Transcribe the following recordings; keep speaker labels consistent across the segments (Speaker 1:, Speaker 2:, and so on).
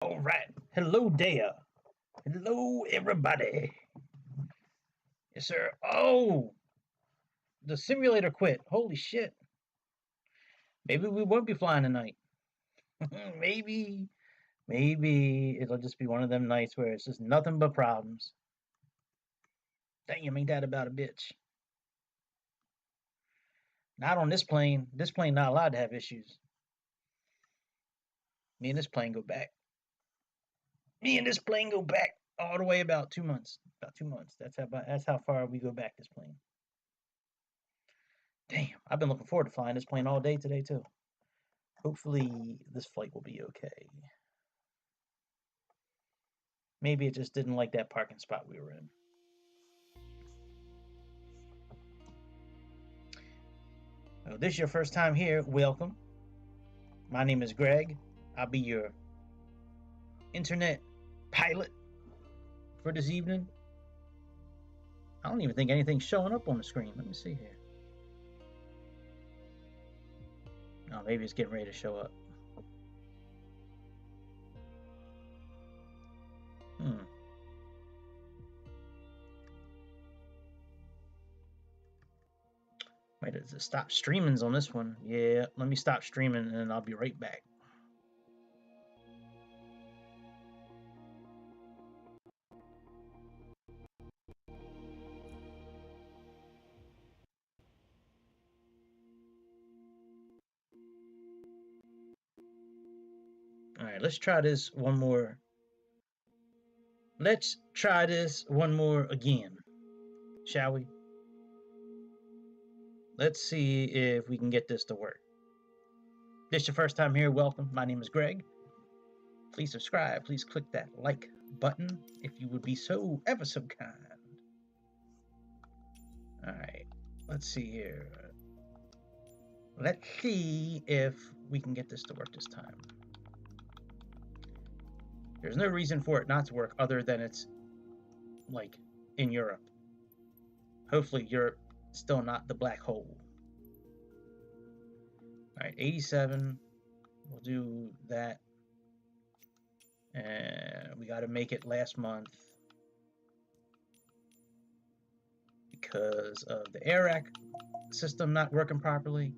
Speaker 1: All right. Hello there. Hello, everybody. Yes, sir. Oh, the simulator quit. Holy shit. Maybe we won't be flying tonight. maybe it'll just be one of them nights where it's just nothing but problems. Damn, ain't that about a bitch? Not on this plane. This plane not allowed to have issues. Me and this plane go back. Me and this plane go back all the way about 2 months. About 2 months. That's how far we go back this plane. Damn, I've been looking forward to flying this plane all day today too. Hopefully this flight will be okay. Maybe it just didn't like that parking spot we were in. Oh, this is your first time here, welcome. My name is Greg. I'll be your internet pilot for this evening. I don't even think anything's showing up on the screen. Let me see here. Oh, maybe it's getting ready to show up. Wait, does it stop streaming's on this one? Yeah, let me stop streaming and I'll be right back. Alright, let's try this one more. Let's try this one more again, shall we? Let's see if we can get this to work. This is your first time here, welcome. My name is Greg. Please subscribe. Please click that like button if you would be so ever so kind. Alright, let's see here. Let's see if we can get this to work this time. There's no reason for it not to work other than it's like in Europe. Hopefully Europe is still not the black hole. Alright, 87. We'll do that. And we got to make it last month because of the air rack system not working properly.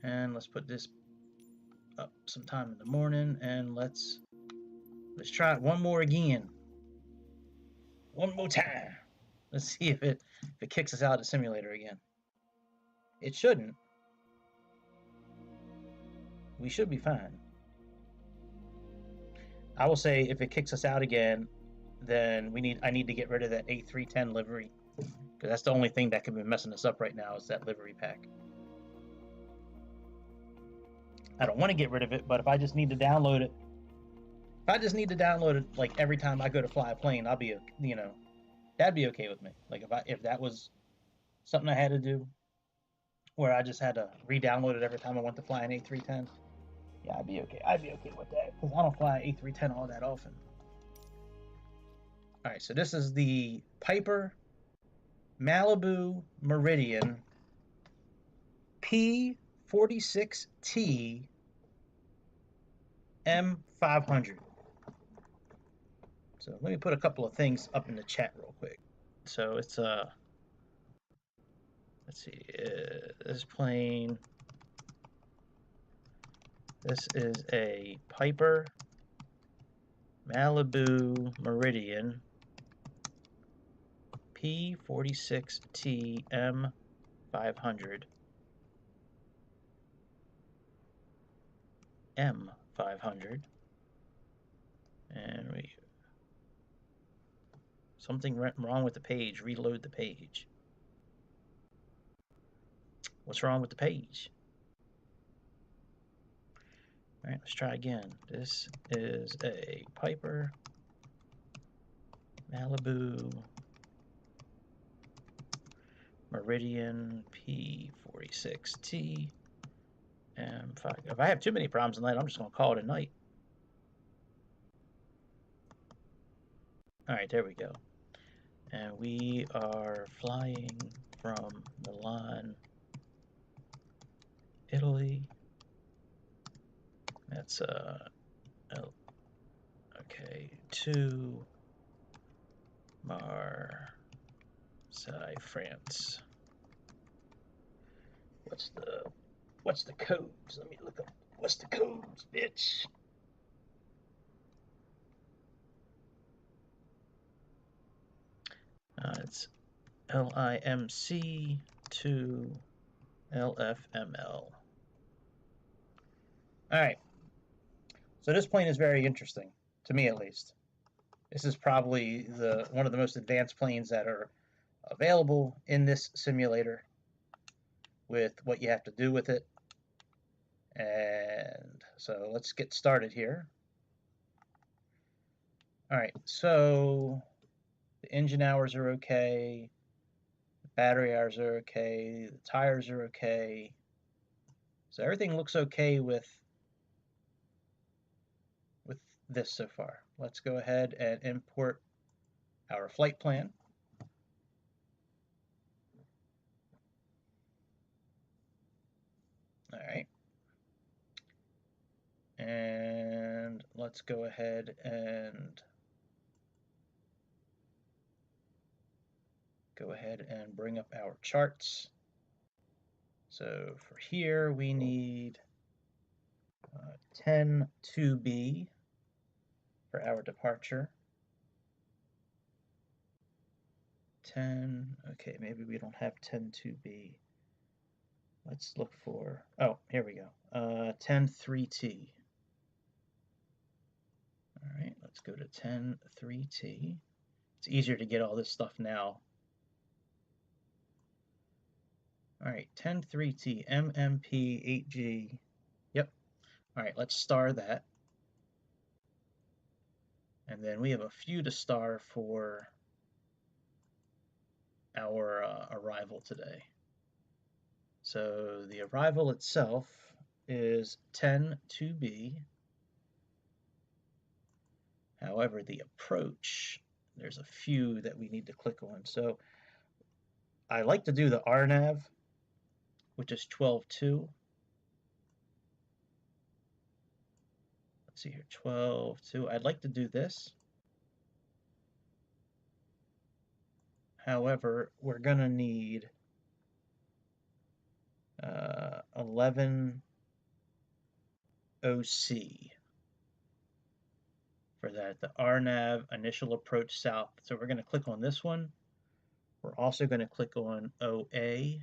Speaker 1: And let's put this up sometime in the morning and let's try it one more again. One more time. Let's see if it kicks us out of the simulator again. It shouldn't. We should be fine. I will say if it kicks us out again, then I need to get rid of that A310 livery, because that's the only thing that could be messing us up right now is that livery pack. I don't want to get rid of it, but if I just need to download it, like every time I go to fly a plane, I'll be, that'd be okay with me. Like if that was something I had to do, where I just had to re-download it every time I went to fly an A310, yeah, I'd be okay. I'd be okay with that because I don't fly A310 all that often. All right, so this is the Piper Malibu Meridian P46T M500. So let me put a couple of things up in the chat real quick. So it's let's see, this plane. This is a Piper Malibu Meridian P46T M500. M500. And something went wrong with the page. Reload the page. What's wrong with the page? All right, let's try again. This is a Piper Malibu Meridian P46T M5. If I have too many problems tonight, I'm just going to call it a night. All right, there we go. And we are flying from Milan, Italy. That's to Marseille, France. What's the codes? Let me look up. What's the codes, bitch? It's LIMC to LFML. All right. So this plane is very interesting, to me at least. This is probably one of the most advanced planes that are available in this simulator with what you have to do with it. And so let's get started here. All right, so the engine hours are okay, the battery hours are okay, the tires are okay. So everything looks okay with this so far. Let's go ahead and import our flight plan. All right. And let's go ahead and bring up our charts. So for here, we need 10 2B for our departure. 10, okay, maybe we don't have 10 2B. Let's look for, oh, here we go, 10 3T. All right, let's go to 10 3T. It's easier to get all this stuff now. All right, 10 3T, MMP 8G. Yep. All right, let's star that. And then we have a few to star for our arrival today. So the arrival itself is 10 2B. However, the approach, there's a few that we need to click on. So I like to do the RNAV, which is 12.2. Let's see here, 12.2. I'd like to do this. However, we're going to need 11 OC for that, the RNAV initial approach south. So we're going to click on this one. We're also going to click on OA,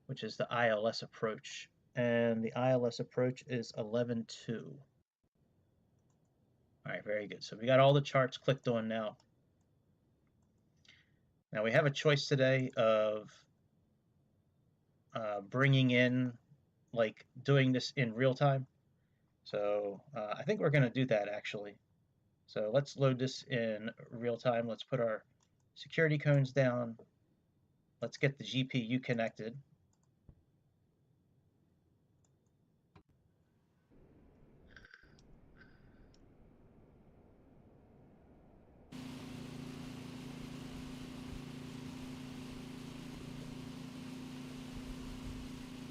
Speaker 1: which is the ILS approach. And the ILS approach is 11.2. All right, very good. So we got all the charts clicked on now. Now we have a choice today of bringing in, like doing this in real time. So I think we're going to do that actually. So let's load this in real time. Let's put our security cones down. Let's get the GPU connected.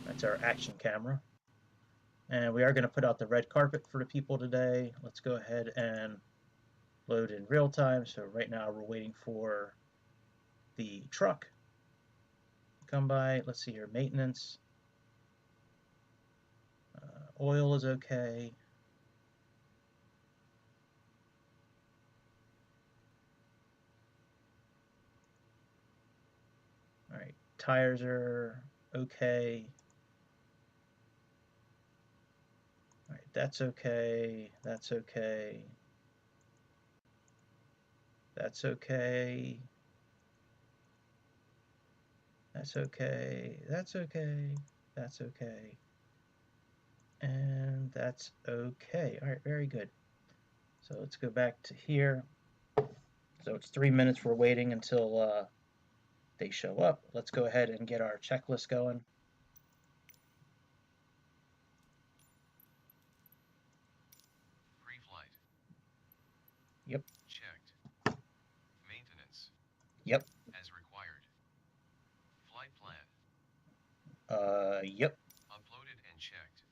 Speaker 1: That's our action camera. And we are going to put out the red carpet for the people today. Let's go ahead and load in real time. So right now we're waiting for the truck to come by. Let's see here, maintenance. Oil is okay. All right, tires are okay. All right, that's okay. That's okay. That's okay. That's okay. That's okay. That's okay. And that's okay. All right, very good. So let's go back to here. So it's 3 minutes we're waiting until they show up. Let's go ahead and get our checklist going.
Speaker 2: Pre-flight.
Speaker 1: Yep.
Speaker 2: Checked. Maintenance.
Speaker 1: Yep.
Speaker 2: As required. Flight plan.
Speaker 1: Yep.
Speaker 2: Uploaded and checked.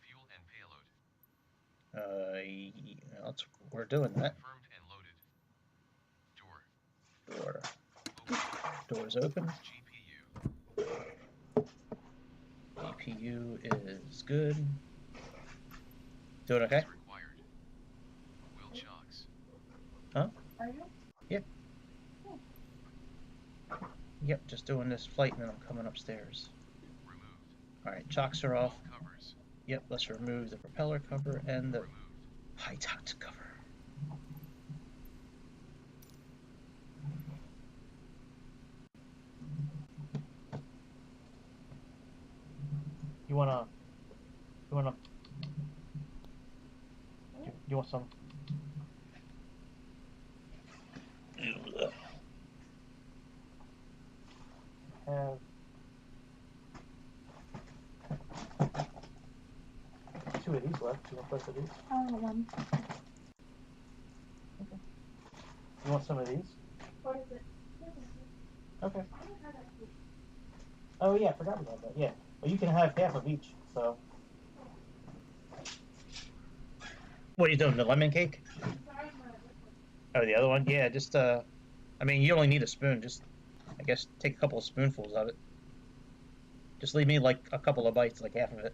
Speaker 2: Fuel and
Speaker 1: We're doing that.
Speaker 2: Confirmed and loaded. Door.
Speaker 1: Door. Door's open.
Speaker 2: GPU.
Speaker 1: GPU is good. Doing okay?
Speaker 2: As required. Wheel chocks.
Speaker 1: Huh?
Speaker 3: Are you?
Speaker 1: Yep. Yep, just doing this flight and then I'm coming upstairs.
Speaker 2: Removed.
Speaker 1: Alright, chocks are off.
Speaker 2: All covers.
Speaker 1: Yep, let's remove the propeller cover and the
Speaker 2: Removed.
Speaker 1: high tox cover. You want some? Have two of these left. You want both of these?
Speaker 3: One.
Speaker 1: Okay. You want some of these?
Speaker 3: What is it?
Speaker 1: Okay. Oh yeah, I forgot about that. Yeah. Well, you can have half of each. So. What are you doing? The lemon cake? Oh, the other one? Yeah. Just I mean, you only need a spoon. Just, I guess, take a couple of spoonfuls of it. Just leave me like a couple of bites, like half of it.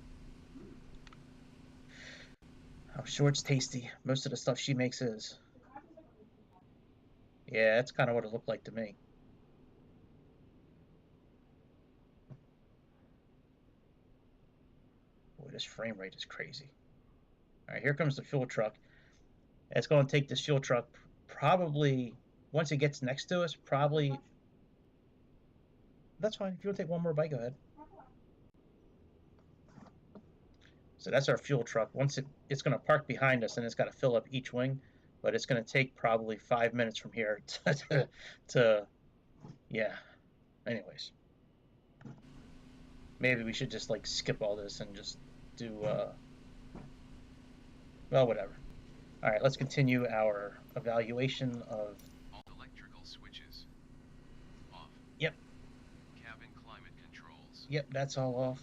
Speaker 1: I'm sure it's tasty. Most of the stuff she makes is. Yeah, that's kind of what it looked like to me. Boy, this frame rate is crazy. All right, here comes the fuel truck. It's going to take this fuel truck probably, once it gets next to us, probably. That's fine. If you want to take one more bite, go ahead. So that's our fuel truck. Once it's going to park behind us and it's got to fill up each wing, but it's going to take probably 5 minutes from here to yeah. Anyways, maybe we should just like skip all this and just do well, whatever. All right, let's continue our evaluation of
Speaker 2: all electrical switches off.
Speaker 1: Yep.
Speaker 2: Cabin climate controls.
Speaker 1: Yep, that's all off.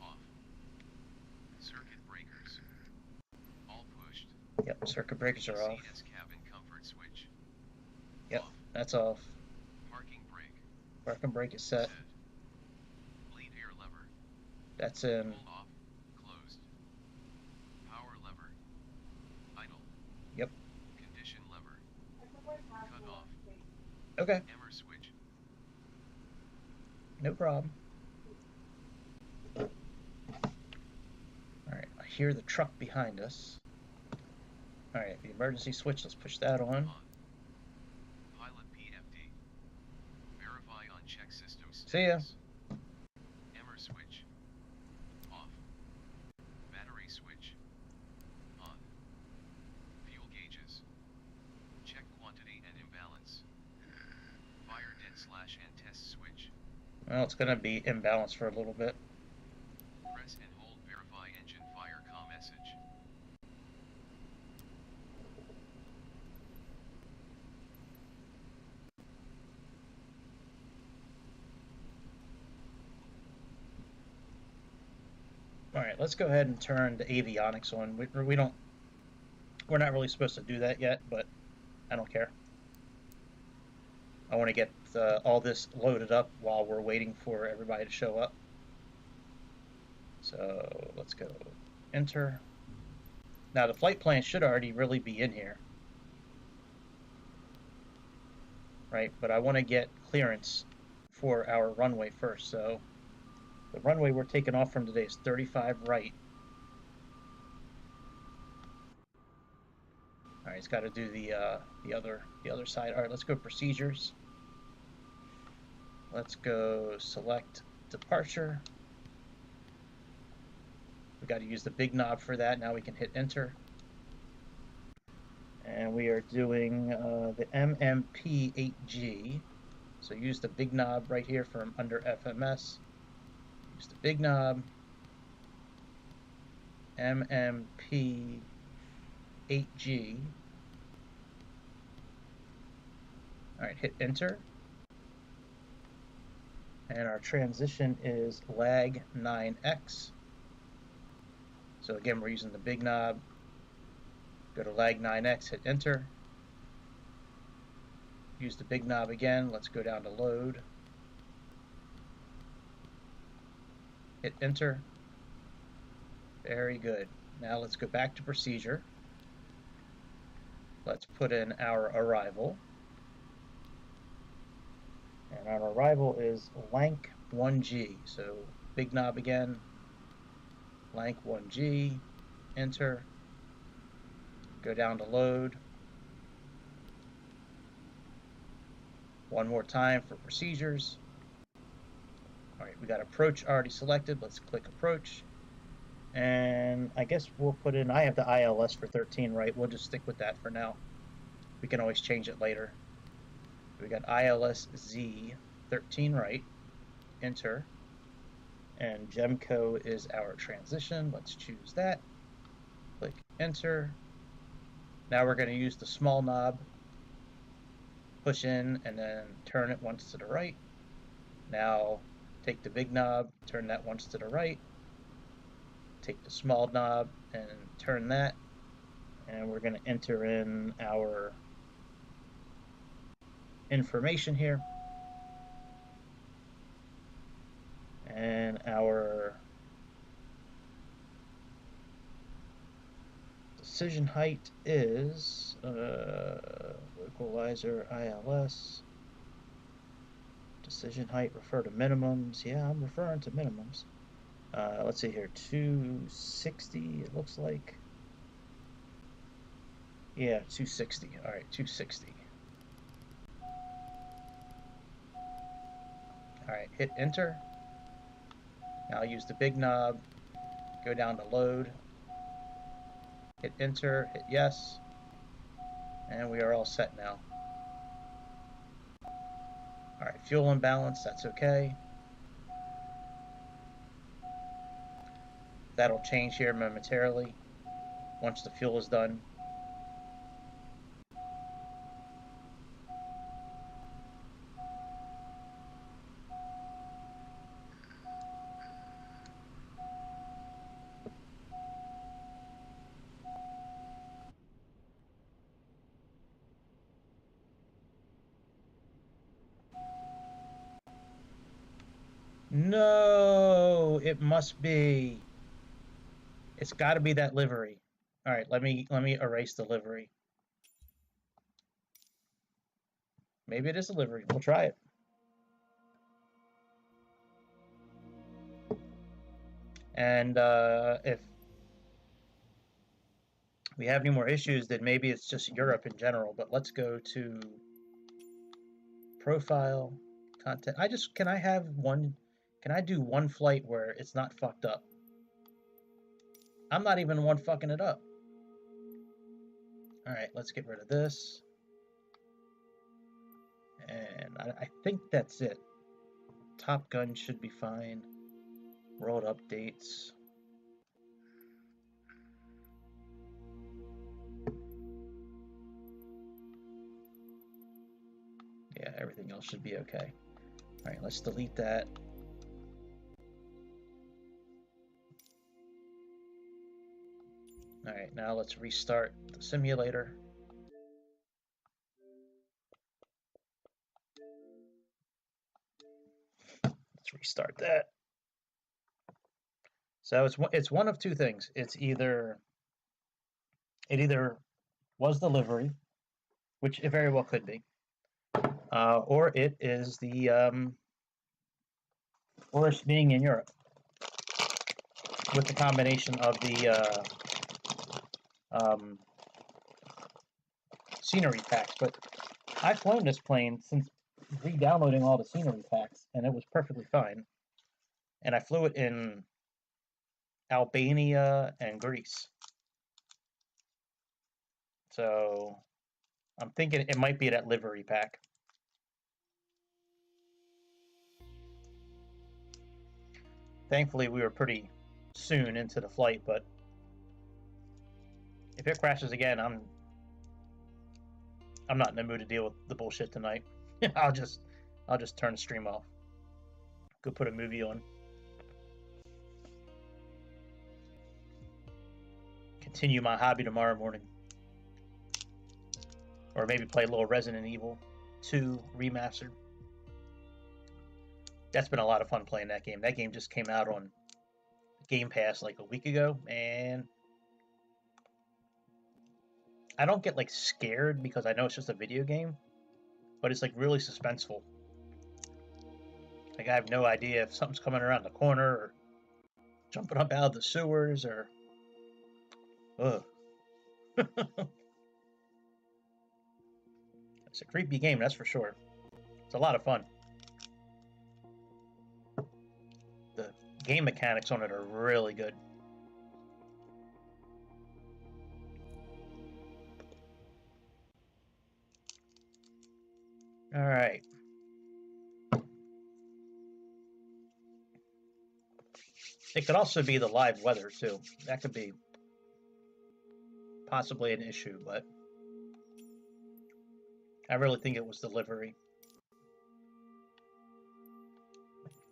Speaker 2: Off. Circuit breakers all pushed.
Speaker 1: Yep, circuit breakers are off.
Speaker 2: CS cabin comfort switch.
Speaker 1: Yep,
Speaker 2: Off.
Speaker 1: that's off.
Speaker 2: Parking brake.
Speaker 1: Parking brake is set.
Speaker 2: Lead air lever.
Speaker 1: That's in.
Speaker 2: Pull off. Closed. Power lever. Idle.
Speaker 1: Yep.
Speaker 2: Condition lever. Cut off.
Speaker 1: Okay.
Speaker 2: Emmer switch.
Speaker 1: No problem. All right, I hear the truck behind us. All right, the emergency switch, let's push that on.
Speaker 2: Pilot PFD. Verify on check system status.
Speaker 1: See ya.
Speaker 2: Emmer switch. Off. Battery switch. On. Fuel gauges. Check quantity and imbalance. Fire dead / and test switch.
Speaker 1: Well, it's going to be imbalanced for a little bit.
Speaker 2: Press and hold verify engine fire com message.
Speaker 1: All right, let's go ahead and turn the avionics on. We're not really supposed to do that yet, but I don't care. I want to get all this loaded up while we're waiting for everybody to show up. So let's go enter. Now the flight plan should already really be in here, right? But I want to get clearance for our runway first. So the runway we're taking off from today is 35 right. All right, it's got to do the other side. All right, let's go procedures. Let's go select departure. We got to use the big knob for that. Now we can hit enter. And we are doing the MMP8G. So use the big knob right here from under FMS. Use the big knob. MMP8G. All right, hit enter. And our transition is lag 9x. So again, we're using the big knob. Go to lag 9x, hit enter. Use the big knob again. Let's go down to load. Hit enter. Very good. Now let's go back to procedure. Let's put in our arrival. And our arrival is lank 1G. So big knob again, lank 1G, enter, go down to load. One more time for procedures. All right, we got approach already selected. Let's click approach. And I guess we'll put in, I have the ILS for 13, right? We'll just stick with that for now. We can always change it later. We got ILS Z 13 right, enter. And Gemco is our transition. Let's choose that. Click enter. Now we're going to use the small knob. Push in and then turn it once to the right. Now take the big knob, turn that once to the right. Take the small knob and turn that. And we're going to enter in our information here. And our decision height is localizer ILS. Decision height, refer to minimums. Yeah, I'm referring to minimums. Let's see here, 260 it looks like. Yeah, 260. All right, 260. All right, hit enter. Now use the big knob, go down to load, hit enter, hit yes, and we are all set now. All right, fuel imbalance, that's okay. That'll change here momentarily once the fuel is done. No, it must be. It's got to be that livery. All right, let me erase the livery. Maybe it is a livery. We'll try it. And if we have any more issues, then maybe it's just Europe in general. But let's go to profile, content. Can I have one? Can I do one flight where it's not fucked up? I'm not even the one fucking it up. All right, let's get rid of this. And I think that's it. Top Gun should be fine. World updates. Yeah, everything else should be okay. All right, let's delete that. All right, now let's restart the simulator. Let's restart that. So it's one of two things. It either was the livery, which it very well could be, or it is the worst being in Europe with the combination of the scenery packs. But I've flown this plane since re-downloading all the scenery packs, and it was perfectly fine. And I flew it in Albania and Greece. So I'm thinking it might be that livery pack. Thankfully, we were pretty soon into the flight, but if it crashes again, I'm not in the mood to deal with the bullshit tonight. I'll just turn the stream off. Go put a movie on. continue my hobby tomorrow morning. Or maybe play a little Resident Evil 2 Remastered. That's been a lot of fun playing that game. That game just came out on Game Pass like a week ago, and I don't get like scared because I know it's just a video game, but it's like really suspenseful. Like I have no idea if something's coming around the corner or jumping up out of the sewers or ugh. It's a creepy game, that's for sure. It's a lot of fun. The game mechanics on it are really good. All right. It could also be the live weather too. That could be possibly an issue, but I really think it was delivery.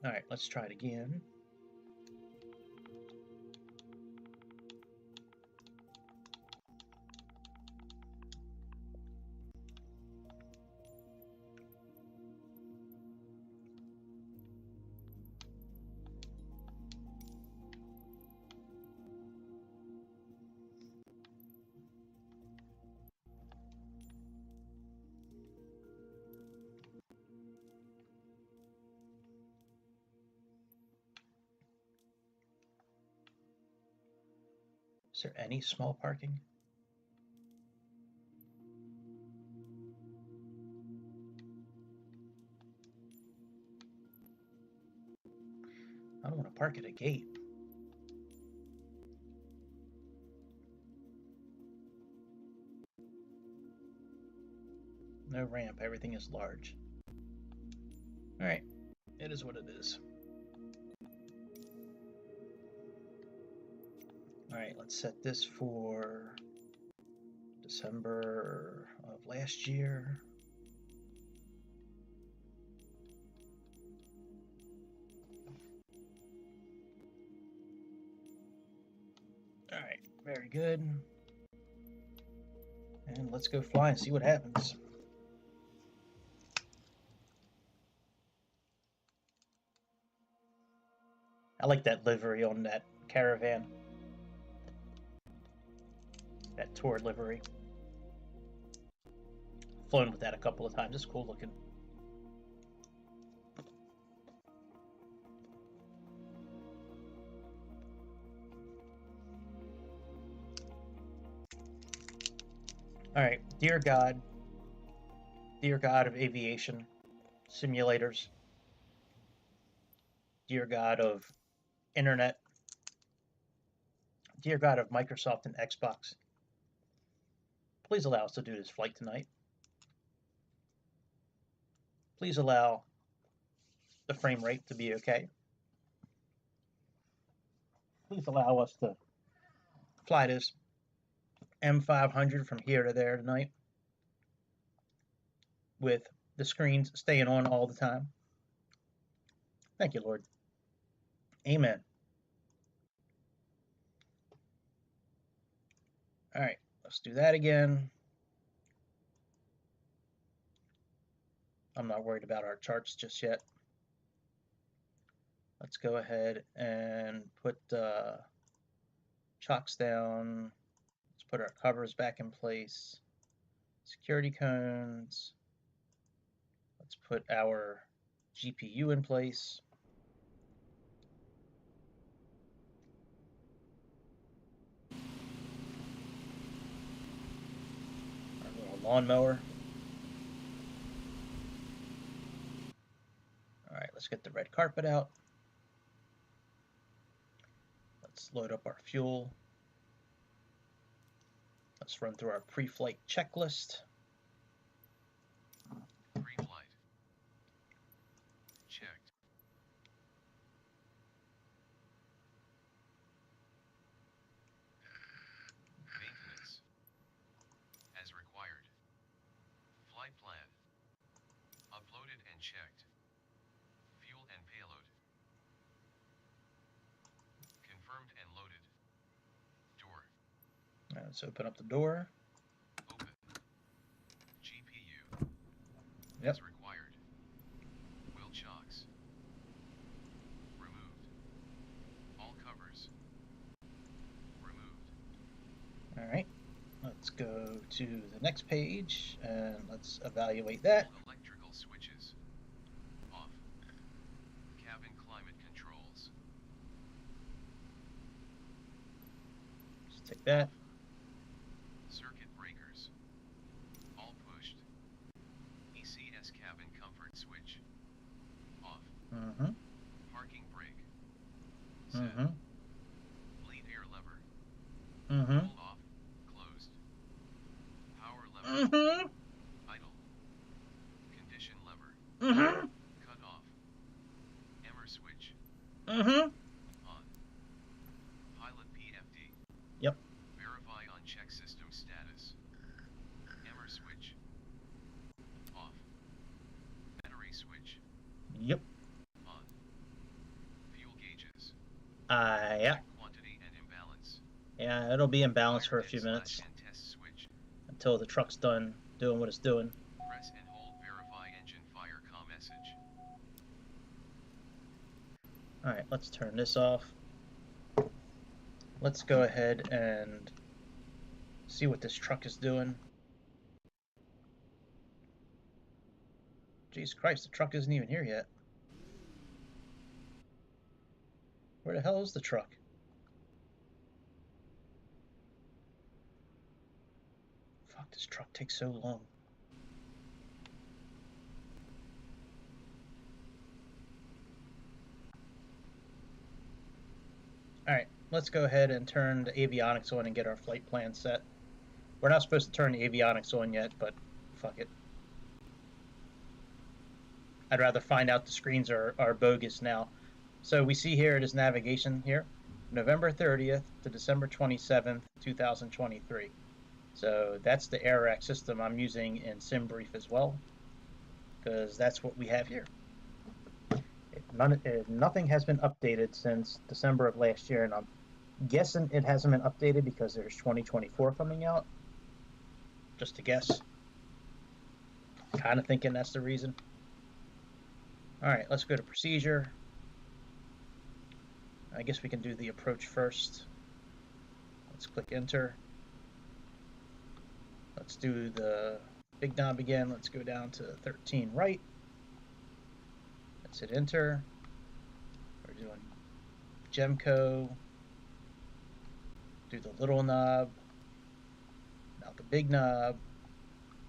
Speaker 1: All right, let's try it again. Is there any small parking? I don't want to park at a gate. No ramp, everything is large. All right, it is what it is. All right, let's set this for December of last year. All right, very good. And let's go fly and see what happens. I like that livery on that caravan. That tour livery. Flown with that a couple of times. It's cool looking. All right, dear God of aviation simulators, dear God of internet, dear God of Microsoft and Xbox, please allow us to do this flight tonight. Please allow the frame rate to be okay. Please allow us to fly this M500 from here to there tonight with the screens staying on all the time. Thank you, Lord. Amen. All right, let's do that again. I'm not worried about our charts just yet. Let's go ahead and put chocks down. Let's put our covers back in place. Security cones. Let's put our GPU in place. Our little lawnmower. All right, let's get the red carpet out. Let's load up our fuel. Let's run through our pre-flight checklist.
Speaker 2: Pre-flight. Checked. Maintenance. As required. Flight plan. Uploaded and checked. Fuel and payload. Confirmed and loaded. Door.
Speaker 1: Let's open up the door.
Speaker 2: Open. GPU.
Speaker 1: Yep.
Speaker 2: As required. Wheel chocks. Removed. All covers. Removed.
Speaker 1: Alright. Let's go to the next page and let's evaluate that.
Speaker 2: All electrical switches. Off. Cabin climate controls.
Speaker 1: Just take that.
Speaker 2: Circuit breakers. All pushed. ECS cabin comfort switch. Off.
Speaker 1: Mm-hmm.
Speaker 2: Parking brake. Set.
Speaker 1: Mm-hmm.
Speaker 2: Lead air lever.
Speaker 1: Mm-hmm.
Speaker 2: Pull off. Closed. Power lever.
Speaker 1: Mm-hmm.
Speaker 2: Idle. Condition lever.
Speaker 1: Mm-hmm.
Speaker 2: Cut off. Emmer switch.
Speaker 1: Mm-hmm.
Speaker 2: On. Pilot PFD.
Speaker 1: Yep.
Speaker 2: Verify on check system status. Emmer switch. Off. Battery switch.
Speaker 1: Yep.
Speaker 2: On. Fuel gauges.
Speaker 1: Yeah.
Speaker 2: Check quantity and imbalance.
Speaker 1: Yeah, it'll be in balance for
Speaker 2: Fire
Speaker 1: a few
Speaker 2: dead
Speaker 1: minutes
Speaker 2: slash and test switch.
Speaker 1: until the truck's done doing what it's doing.
Speaker 2: Press and hold verify engine fire com message.
Speaker 1: Alright, let's turn this off. Let's go ahead and see what this truck is doing. Jesus Christ, the truck isn't even here yet. Where the hell is the truck? Fuck, this truck takes so long. Alright, let's go ahead and turn the avionics on and get our flight plan set. We're not supposed to turn the avionics on yet, but fuck it. I'd rather find out the screens are bogus now. So we see here it is navigation here, November 30th to December 27th, 2023. So that's the AirRack system I'm using in SimBrief as well, because that's what we have here. Nothing has been updated since December of last year, and I'm guessing it hasn't been updated because there's 2024 coming out. Just to guess. Kind of thinking that's the reason. Alright, let's go to procedure. I guess we can do the approach first. Let's click enter. Let's do the big knob again. Let's go down to 13 right. Let's hit enter. We're doing Gemco. Do the little knob. Now the big knob.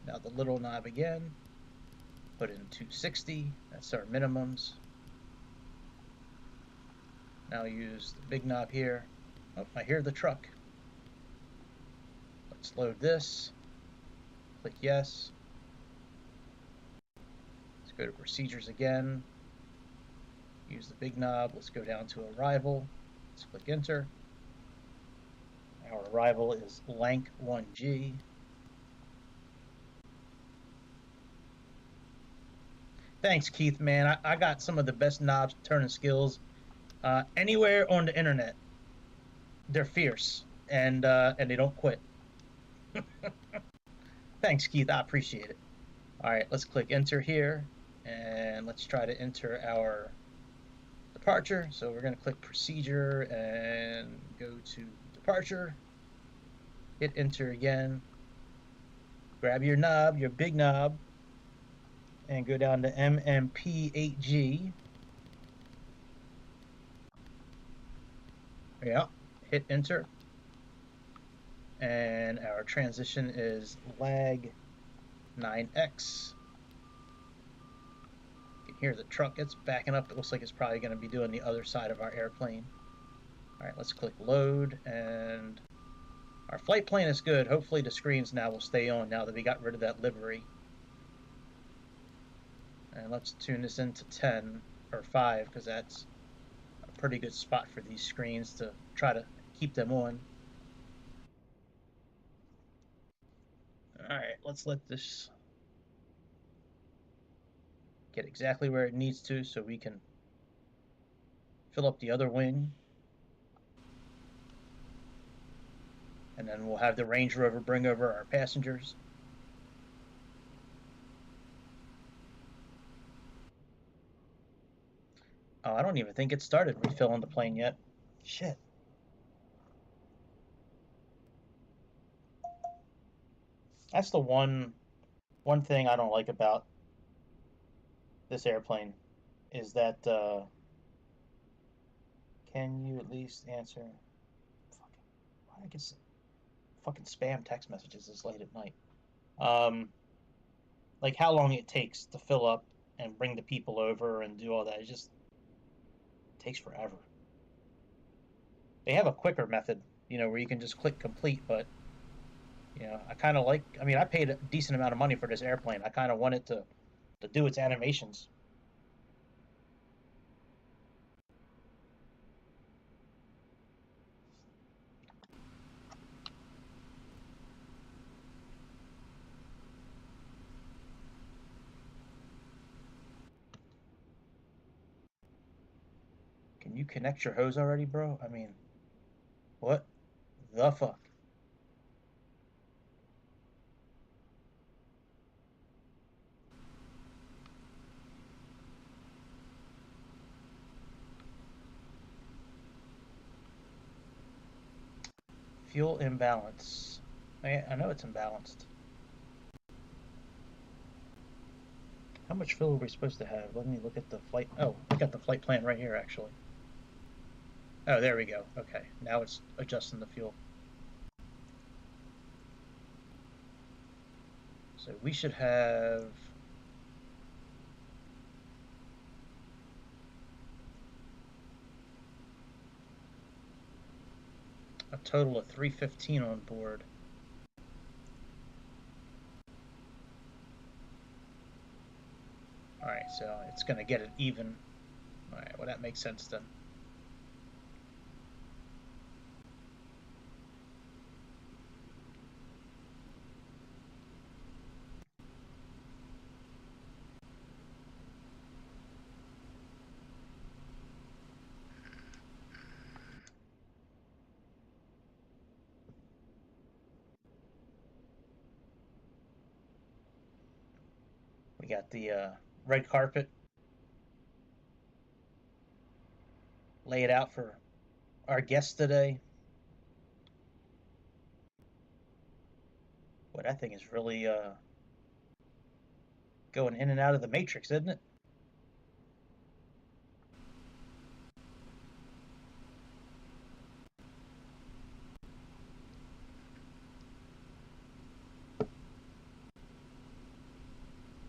Speaker 1: Now the little knob again. Put in 260. That's our minimums. Now use the big knob here. Oh, I hear the truck. Let's load this. Click yes. Let's go to procedures again. Use the big knob. Let's go down to arrival. Let's click enter. Our arrival is Lank 1G. Thanks, Keith, man. I got some of the best knobs turning skills anywhere on the internet. They're fierce, and they don't quit. Thanks, Keith. I appreciate it. All right, let's click enter here, and let's try to enter our departure. So we're going to click procedure and go to departure. Hit enter again. Grab your knob, your big knob, and go down to MMP8G. Yeah, hit enter. And our transition is lag 9x. You can hear the truck, it's backing up. It looks like it's probably going to be doing the other side of our airplane. All right, let's click load, and our flight plan is good. Hopefully the screens now will stay on now that we got rid of that livery. And let's tune this into 10 or 5 because that's a pretty good spot for these screens to try to keep them on. All right, let's let this get exactly where it needs to so we can fill up the other wing. And And then we'll have the Range Rover bring over our passengers. Oh, I don't even think it started refilling the plane yet. Shit. That's the one thing I don't like about this airplane is that can you at least answer fucking, I guess fucking spam text messages this late at night. Like how long it takes to fill up and bring the people over and do all that. It just takes forever. They have a quicker method, where you can just click complete, but I kind of like. I mean, I paid a decent amount of money for this airplane. I kind of want it to do its animations. Can you connect your hose already, bro? I mean, what the fuck? Fuel imbalance. I know it's imbalanced. How much fuel are we supposed to have? Let me look at the flight. Oh, I got the flight plan right here, actually. Oh, there we go. Okay, now it's adjusting the fuel. So we should have a total of 315 on board. Alright, so it's going to get it even. Alright, well that makes sense then. We got the red carpet. Lay it out for our guests today. Boy, that thing is really going in and out of the matrix, isn't it?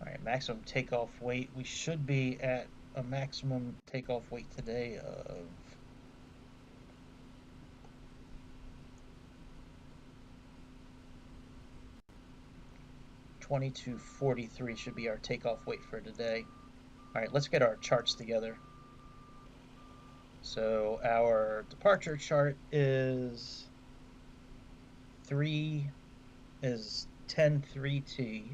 Speaker 1: Alright, maximum takeoff weight. We should be at a maximum takeoff weight today of 2243 should be our takeoff weight for today. Alright, let's get our charts together. So our departure chart is 10-3T.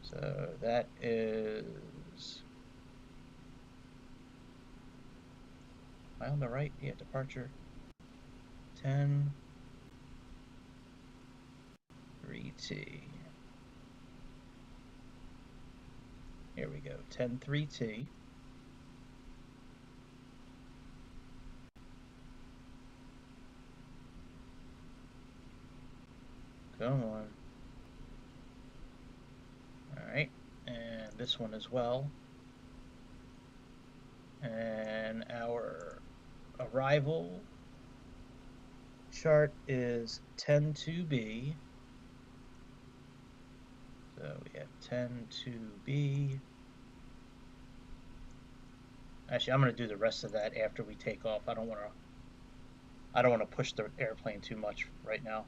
Speaker 1: So that is, am I on the right? Yeah, departure 10-3T. Here we go, 10-3T. Come on. Alright, and this one as well. And our arrival chart is 10-2B. So we have 10-2B. Actually, I'm going to do the rest of that after we take off. I don't want to push the airplane too much right now.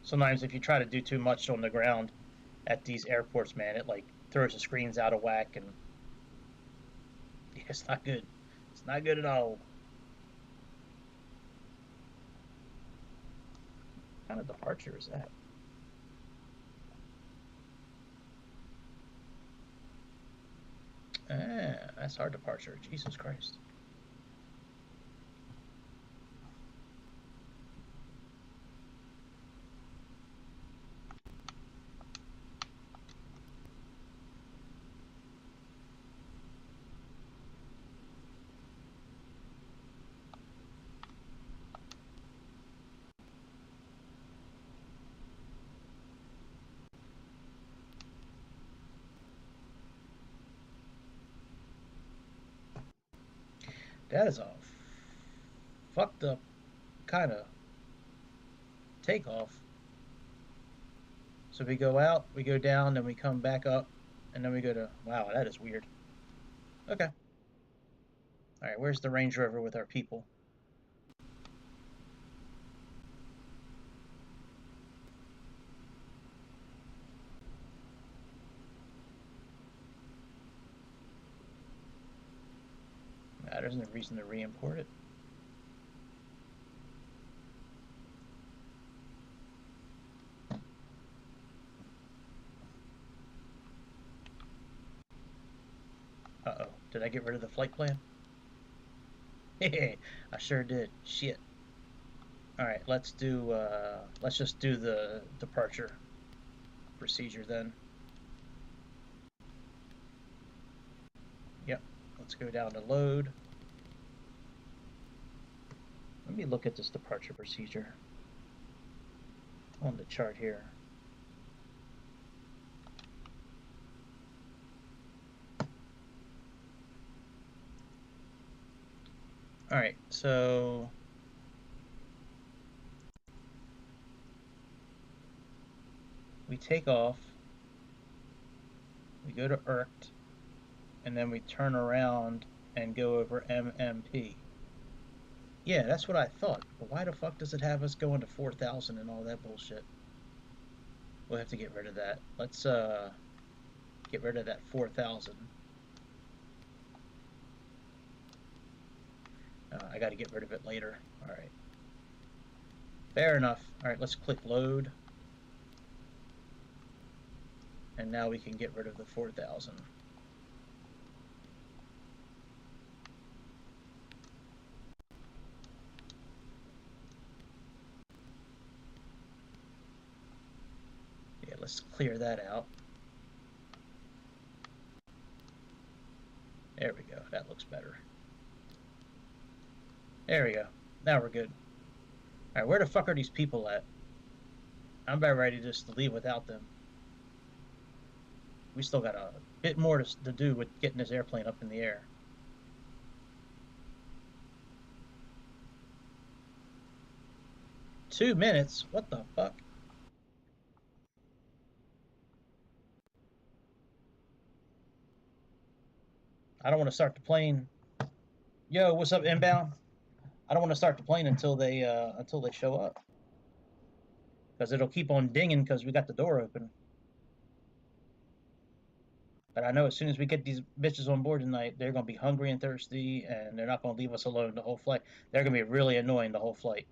Speaker 1: Sometimes if you try to do too much on the ground at these airports, man, it like throws the screens out of whack, and yeah, it's not good. It's not good at all. What kind of departure is that? Ah, that's our departure. Jesus Christ. That is a fucked up kind of takeoff. So we go out, we go down, then we come back up, and then we go to... Wow, that is weird. Okay. Alright, where's the Range Rover with our people? There's no reason to re-import it. Uh-oh. Did I get rid of the flight plan? Hey, I sure did. Shit. Alright, let's just do the departure procedure then. Yep. Let's go down to load. Let me look at this departure procedure on the chart here. Alright, so we take off, we go to IRCT, and then we turn around and go over MMP. Yeah, that's what I thought. But why the fuck does it have us going to 4,000 and all that bullshit? We'll have to get rid of that. Let's get rid of that 4,000. I got to get rid of it later. All right. Fair enough. All right, let's click load. And now we can get rid of the 4,000. Yeah, let's clear that out. There we go. That looks better. There we go. Now we're good. All right, where the fuck are these people at? I'm about ready just to leave without them. We still got a bit more to do with getting this airplane up in the air. Two minutes? What the fuck? I don't want to start the plane. Yo, what's up, inbound? I don't want to start the plane until they show up, because it'll keep on dinging because we got the door open. But I know as soon as we get these bitches on board tonight, they're gonna be hungry and thirsty, and they're not gonna leave us alone the whole flight. They're gonna be really annoying the whole flight.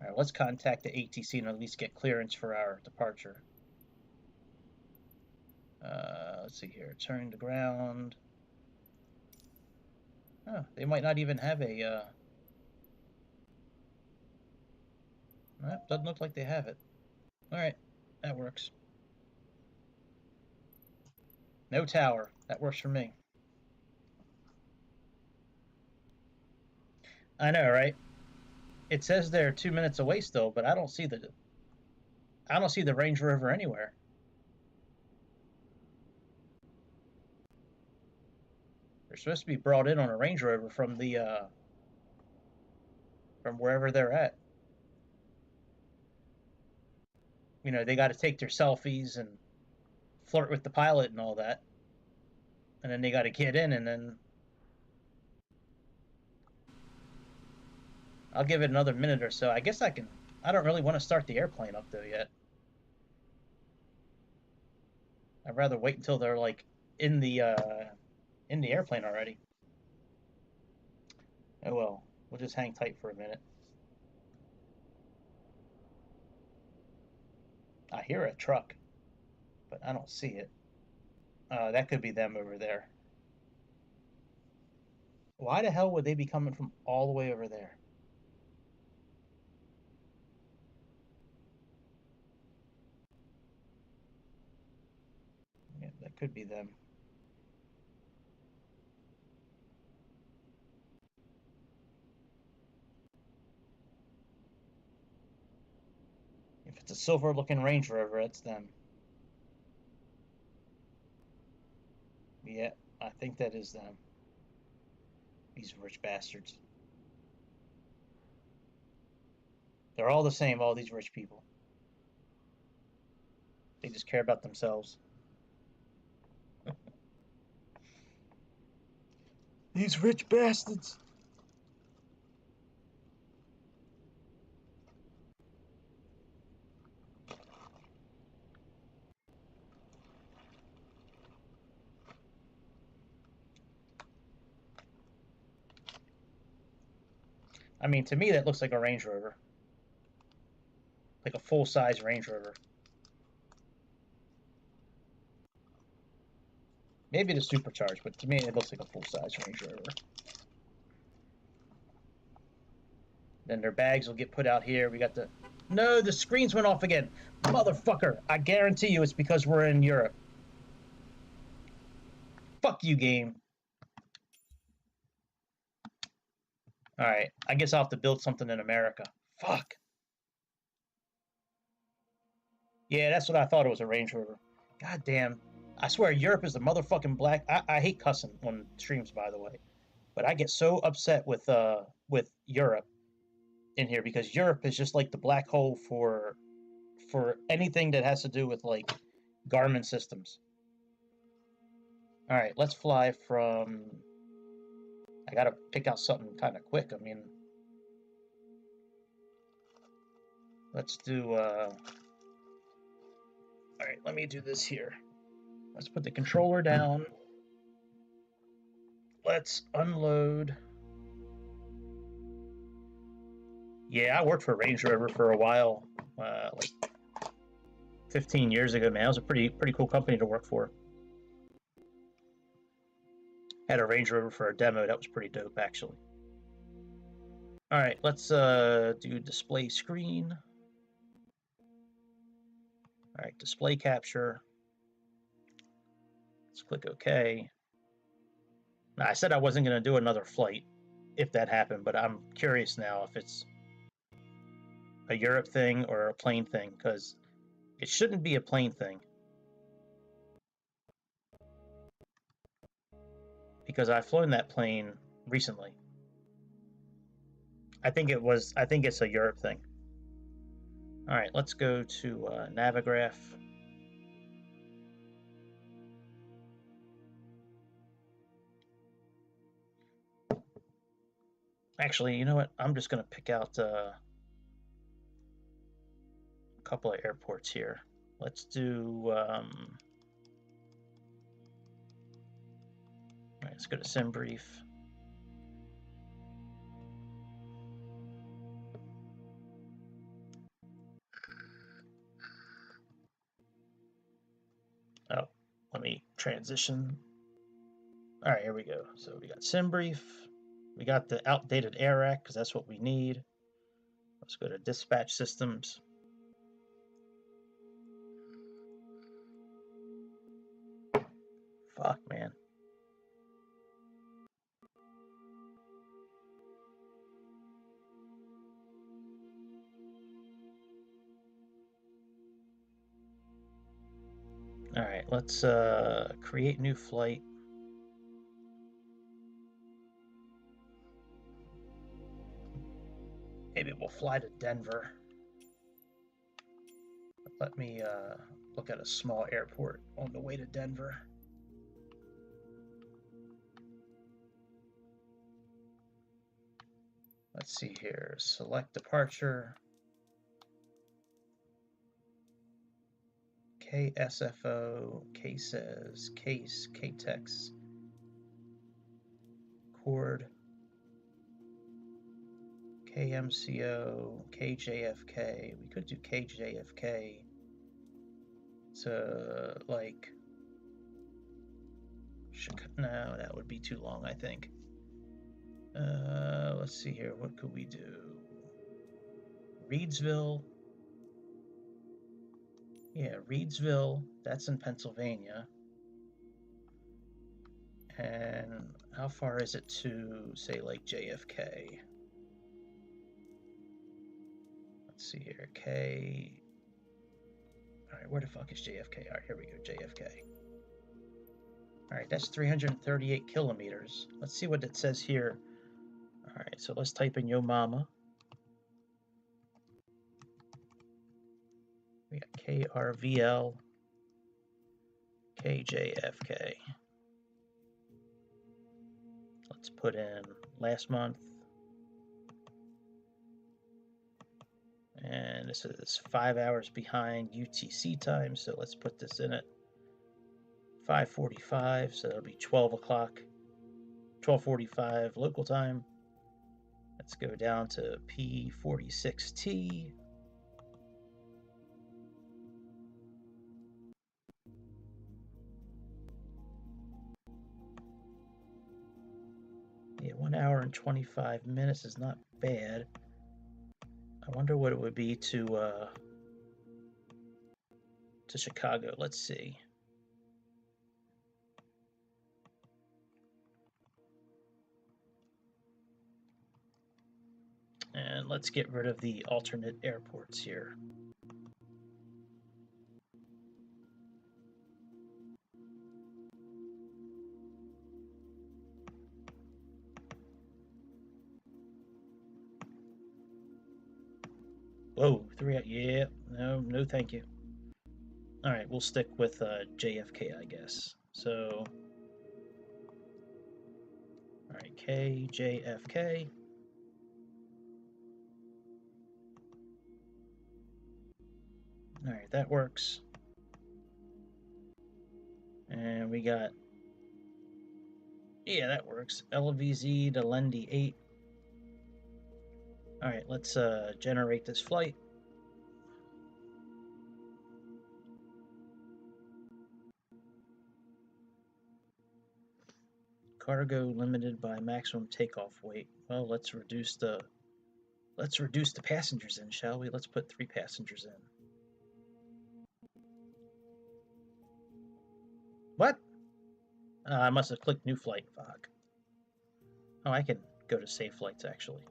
Speaker 1: All right, let's contact the ATC and at least get clearance for our departure. Let's see here. Turn to ground. Oh, they might not even have a... doesn't look like they have it. All right, that works. No tower. That works for me. I know, right? It says they're 2 minutes away still, but I don't see the Range Rover anywhere. They're supposed to be brought in on a Range Rover from wherever they're at. You know, they got to take their selfies and flirt with the pilot and all that, and then they got to get in, and then I'll give it another minute or so. I guess I can. I don't really want to start the airplane up though yet. I'd rather wait until they're like in the airplane already. Oh well, we'll just hang tight for a minute. I hear a truck, but I don't see it. That could be them over there. Why the hell would they be coming from all the way over there? Yeah, that could be them. If it's a silver-looking Range Rover, it's them. Yeah, I think that is them. These rich bastards. They're all the same, all these rich people. They just care about themselves. These rich bastards. I mean, to me, that looks like a Range Rover. Like a full-size Range Rover. Maybe the supercharged, but to me, it looks like a full-size Range Rover. Then their bags will get put out here. We got the... No, the screens went off again. Motherfucker. I guarantee you it's because we're in Europe. Fuck you, game. Alright, I guess I'll have to build something in America. Fuck. Yeah, that's what I thought it was, a Range Rover. God damn. I swear, Europe is the motherfucking black... I hate cussing on streams, by the way. But I get so upset with Europe in here because Europe is just like the black hole for anything that has to do with like Garmin systems. All right, let's fly from. I gotta pick out something kind of quick. I mean, let's do. All right, let me do this here. Let's put the controller down. Let's unload. Yeah, I worked for Range Rover for a while, like 15 years ago. Man, it was a pretty cool company to work for. Had a Range Rover for a demo. That was pretty dope, actually. All right, let's do display screen. All right, display capture. Let's click OK. Now, I said I wasn't going to do another flight if that happened, but I'm curious now if it's a Europe thing or a plane thing, because it shouldn't be a plane thing. Because I've flown that plane recently. I think it's a Europe thing. All right, let's go to Navigraph. Actually, you know what? I'm just going to pick out a couple of airports here. Let's do... all right, let's go to SimBrief. Oh, let me transition. All right, here we go. So we got SimBrief. We got the outdated AirAC because that's what we need. Let's go to dispatch systems. Fuck, man. All right, let's create new flight. Maybe we'll fly to Denver. Let me look at a small airport on the way to Denver. Let's see here. Select departure. KSFO, KSAS, case, KTEX, Cord, KMCO, KJFK. We could do KJFK to like, no, that would be too long, I think. Let's see here. What could we do? Reedsville. Yeah, Reedsville. That's in Pennsylvania. And how far is it to, say, like JFK? Let's see here. K. All right, where the fuck is JFK? All right, here we go. JFK. All right, that's 338 kilometers. Let's see what it says here. All right, so let's type in Yo Mama. We got KRVL, KJFK. Let's put in last month. And this is 5 hours behind UTC time, so let's put this in at 5:45, so that'll be 12 o'clock, 12:45 local time. Let's go down to P46T. Yeah, 1 hour and 25 minutes is not bad. I wonder what it would be to Chicago. Let's see. And let's get rid of the alternate airports here. Whoa, yeah, no, thank you. All right, we'll stick with JFK, I guess. So, all right, KJFK. All right, that works. And we got, yeah, that works. LVZ to Lendy 8. All right, let's generate this flight. Cargo limited by maximum takeoff weight. Well, let's reduce the passengers in, shall we? Let's put 3 passengers in. What? I must have clicked new flight. Fuck. Oh, I can go to save flights actually.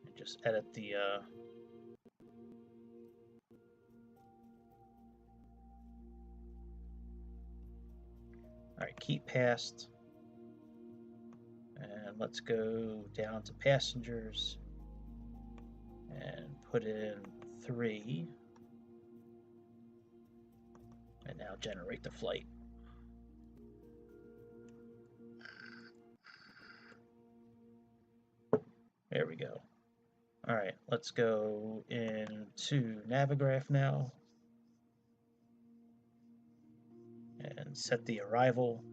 Speaker 1: And just edit the all right, keep past. And let's go down to passengers and put in 3. And now generate the flight. There we go. All right, let's go into Navigraph now and set the arrival.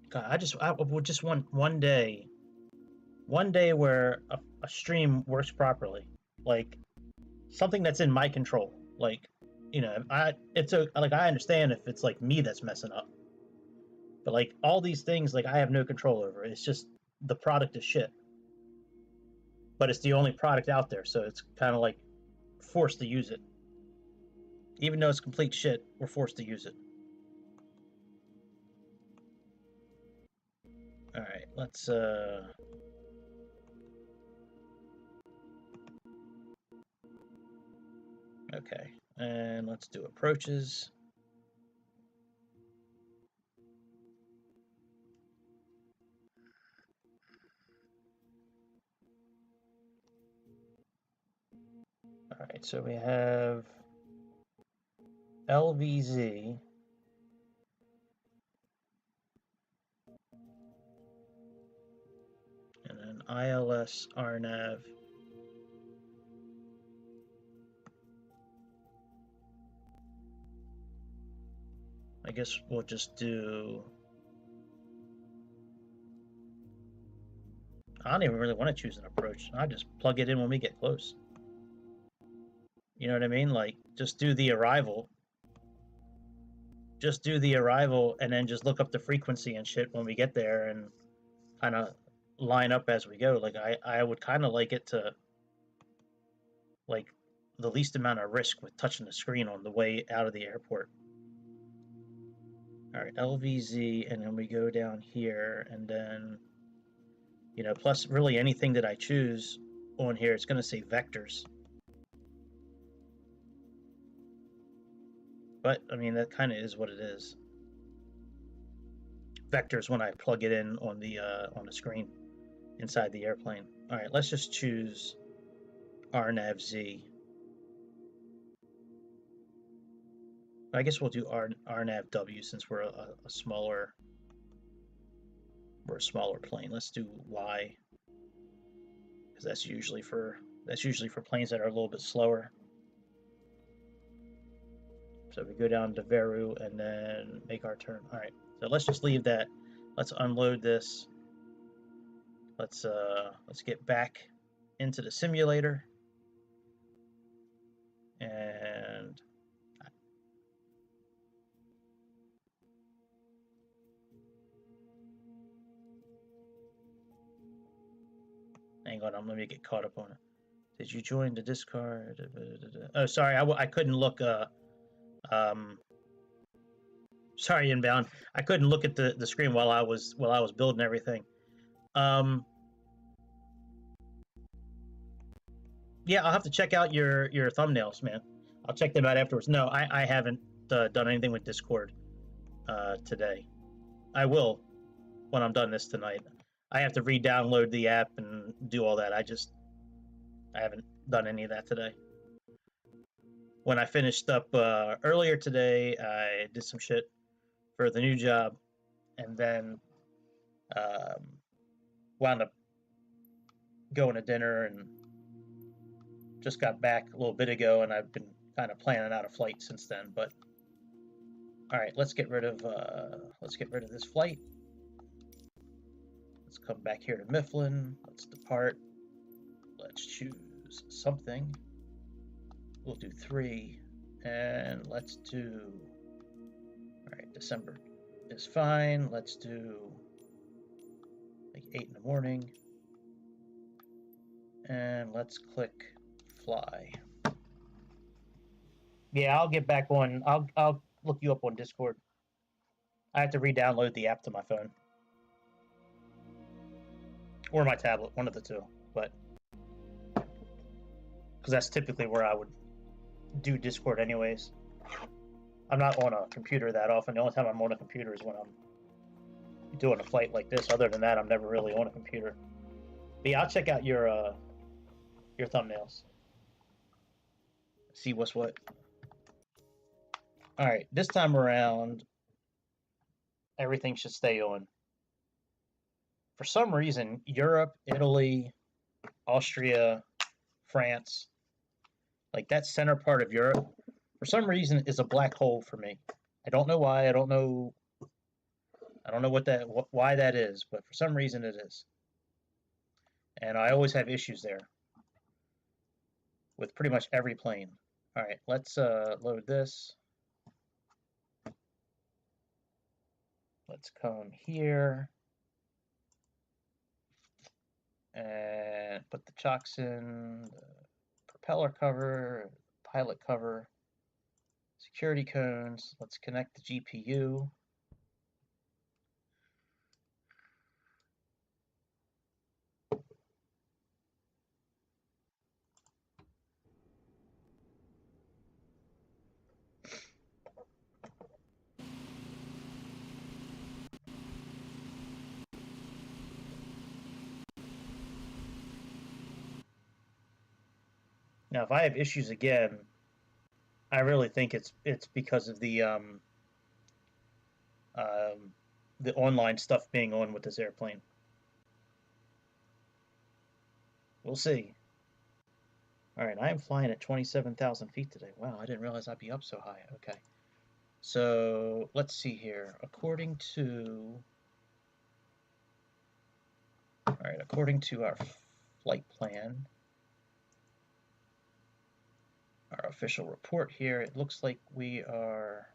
Speaker 1: God, I would just want one day where a stream works properly, like something that's in my control. Like, you know, I understand if it's like me that's messing up, but like all these things, like I have no control over. It's just the product is shit, but it's the only product out there, so it's kind of like forced to use it. Even though it's complete shit, we're forced to use it. All right, let's okay, and let's do approaches. All right, so we have LVZ. And then ILS RNAV. I guess we'll just do. I don't even really want to choose an approach. I just plug it in when we get close. You know what I mean? Like, just do the arrival. Just do the arrival and then just look up the frequency and shit when we get there and kind of line up as we go. Like, I would kind of like it to, like, the least amount of risk with touching the screen on the way out of the airport. All right, LVZ, and then we go down here, and then You know, plus really anything that I choose on here, it's going to say vectors. But I mean, that kind of is what it is. Vectors when I plug it in on the screen inside the airplane. All right, let's just choose RNAV-Z. I guess we'll do RNAV-W since we're a smaller plane. Let's do Y because that's usually for planes that are a little bit slower. So we go down to Veru and then make our turn. All right, so let's just leave that. Let's unload this. Let's get back into the simulator and hang on, let me get caught up on it. Did you join the Discord? Oh, sorry, I couldn't look. Sorry, Inbound. I couldn't look at the screen while I was building everything. Yeah, I'll have to check out your thumbnails, man. I'll check them out afterwards. No, I haven't done anything with Discord today. I will when I'm done this tonight. I have to re-download the app and do all that. I haven't done any of that today. When I finished up earlier today, I did some shit for the new job, and then wound up going to dinner and just got back a little bit ago, and I've been kind of planning out a flight since then. But all right, let's get rid of this flight. Let's come back here to Mifflin. Let's depart. Let's choose something. We'll do 3, and let's do. All right, December is fine. Let's do like 8 in the morning, and let's click fly. Yeah, I'll get back on. I'll look you up on Discord. I have to re-download the app to my phone or my tablet, one of the two. But because that's typically where I would do Discord anyways. I'm not on a computer that often. The only time I'm on a computer is when I'm doing a flight like this. Other than that, I'm never really on a computer. But yeah, I'll check out your thumbnails. See what's what. All right, this time around, everything should stay on. For some reason, Europe, Italy, Austria, France, like that center part of Europe, for some reason is a black hole for me. I don't know why. I don't know why that is, but for some reason it is. And I always have issues there with pretty much every plane. All right, let's load this. Let's come here and put the chocks in, the propeller cover, pilot cover, security cones. Let's connect the GPU. Now, if I have issues again, I really think it's because of the online stuff being on with this airplane. We'll see. All right, I am flying at 27,000 feet today. Wow, I didn't realize I'd be up so high. Okay, so let's see here. According to our flight plan, our official report here, it looks like we are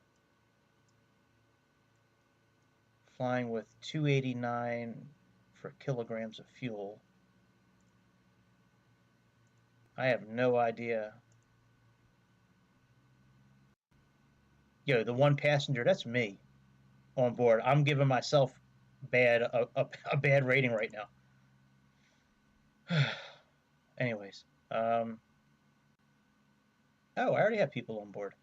Speaker 1: flying with 289 for kilograms of fuel. I have no idea. Yo, the one passenger, that's me on board. I'm giving myself a bad rating right now. Anyways, oh, I already have people on board.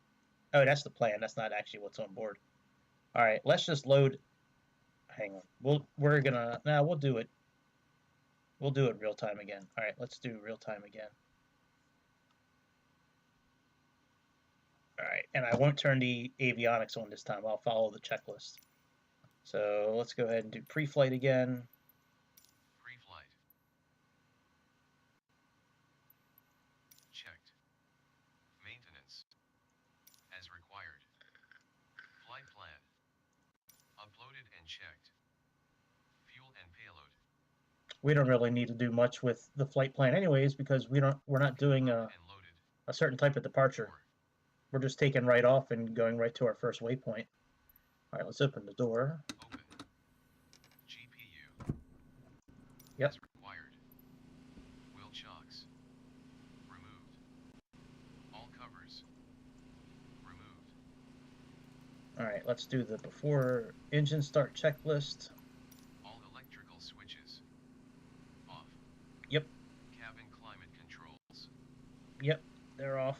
Speaker 1: Oh, that's the plan. That's not actually what's on board. All right, let's just load. Hang on. We're gonna we'll do it. We'll do it real time again. All right, let's do real time again. All right, and I won't turn the avionics on this time. I'll follow the checklist. So let's go ahead and do pre-flight again.
Speaker 2: Pre-flight. Checked. Maintenance. As required. Flight plan. Uploaded and checked. Fuel and payload.
Speaker 1: We don't really need to do much with the flight plan anyways because we're not doing a certain type of departure. We're just taking right off and going right to our first waypoint. All right, let's open the door.
Speaker 2: Open. GPU.
Speaker 1: Yep.
Speaker 2: As required. Wheel chocks. Removed. All covers. Removed.
Speaker 1: All right, let's do the before engine start checklist.
Speaker 2: All electrical switches. Off.
Speaker 1: Yep.
Speaker 2: Cabin climate controls.
Speaker 1: Yep, they're off.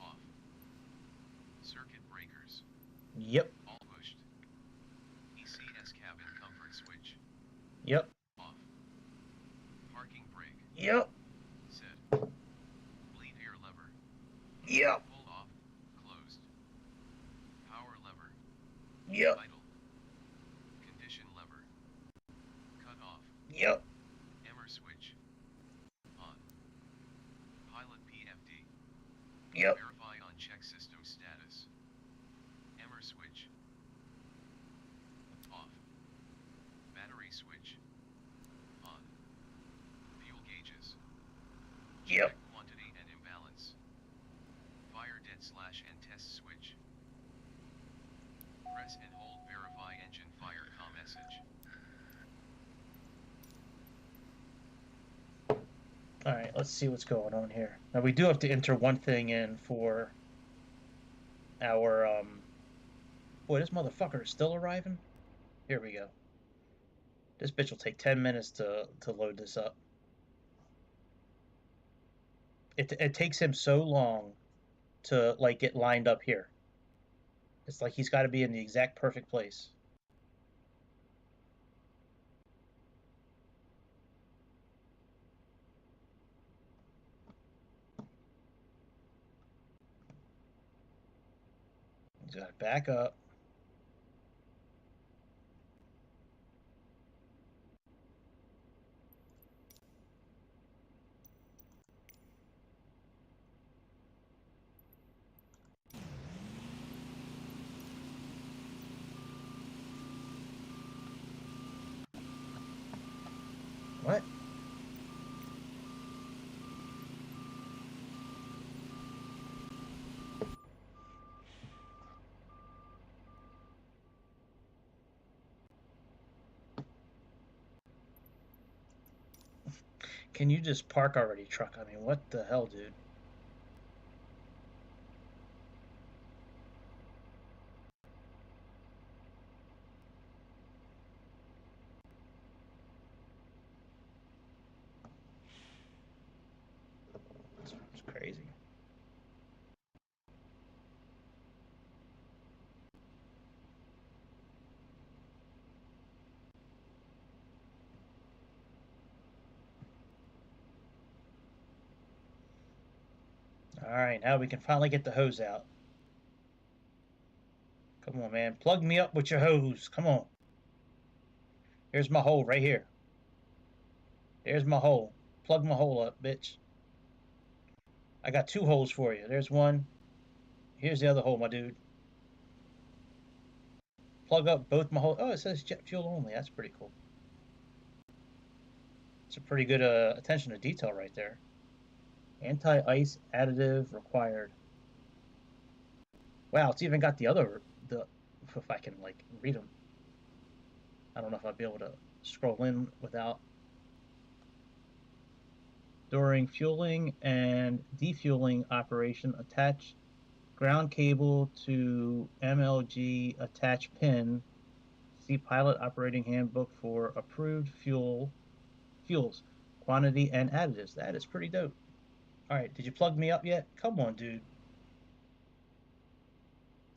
Speaker 2: Off. Circuit breakers.
Speaker 1: Yep.
Speaker 2: All pushed. ECS cabin comfort switch.
Speaker 1: Yep.
Speaker 2: Off. Parking brake.
Speaker 1: Yep.
Speaker 2: Set. Bleed air lever.
Speaker 1: Yep.
Speaker 2: Pull off. Closed. Power lever.
Speaker 1: Yep.
Speaker 2: Idle. Condition lever. Cut off.
Speaker 1: Yep.
Speaker 2: Emmer switch. On. Pilot PFD.
Speaker 1: Yep.
Speaker 2: Verify on check system status. Emmer switch. Off. Battery switch. On. Fuel gauges.
Speaker 1: Yep.
Speaker 2: Check quantity and imbalance. Fire dead slash and test switch. Press and hold verify engine fire com message.
Speaker 1: All right, let's see what's going on here. Now we do have to enter one thing in for our boy, this motherfucker is still arriving. Here we go. This bitch will take 10 minutes to load this up. It takes him so long to like get lined up here. It's like he's got to be in the exact perfect place. He's got to back up. What? Can you just park already, truck? I mean, what the hell, dude? It's crazy. All right, now we can finally get the hose out. Come on, man. Plug me up with your hose. Come on. Here's my hole right here. There's my hole. Plug my hole up, bitch. I got two holes for you. There's one. Here's the other hole, my dude. Plug up both my holes. Oh, it says jet fuel only. That's pretty cool. It's a pretty good attention to detail right there. Anti-ice additive required. Wow, it's even got the if I can like read them. I don't know if I'll be able to scroll in without. During fueling and defueling operation, attach ground cable to MLG attach pin See pilot operating handbook for approved fuels, quantity, and additives. That is pretty dope. All right, did you plug me up yet? Come on, dude.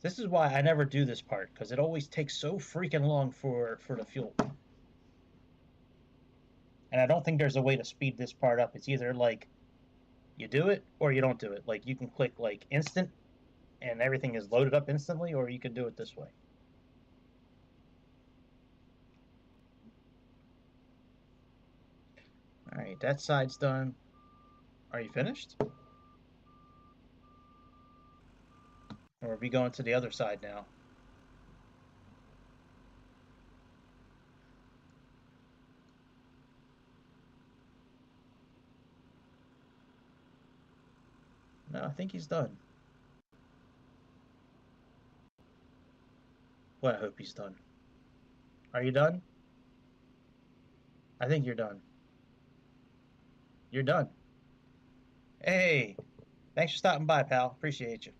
Speaker 1: This is why I never do this part, because it always takes so freaking long for the fuel. And I don't think there's a way to speed this part up. It's either like you do it or you don't do it. Like you can click like instant and everything is loaded up instantly, or you can do it this way. All right, that side's done. Are you finished? Or are we going to the other side now? No, I think he's done. Well, I hope he's done. Are you done? I think you're done. You're done. Hey, thanks for stopping by, pal. Appreciate you.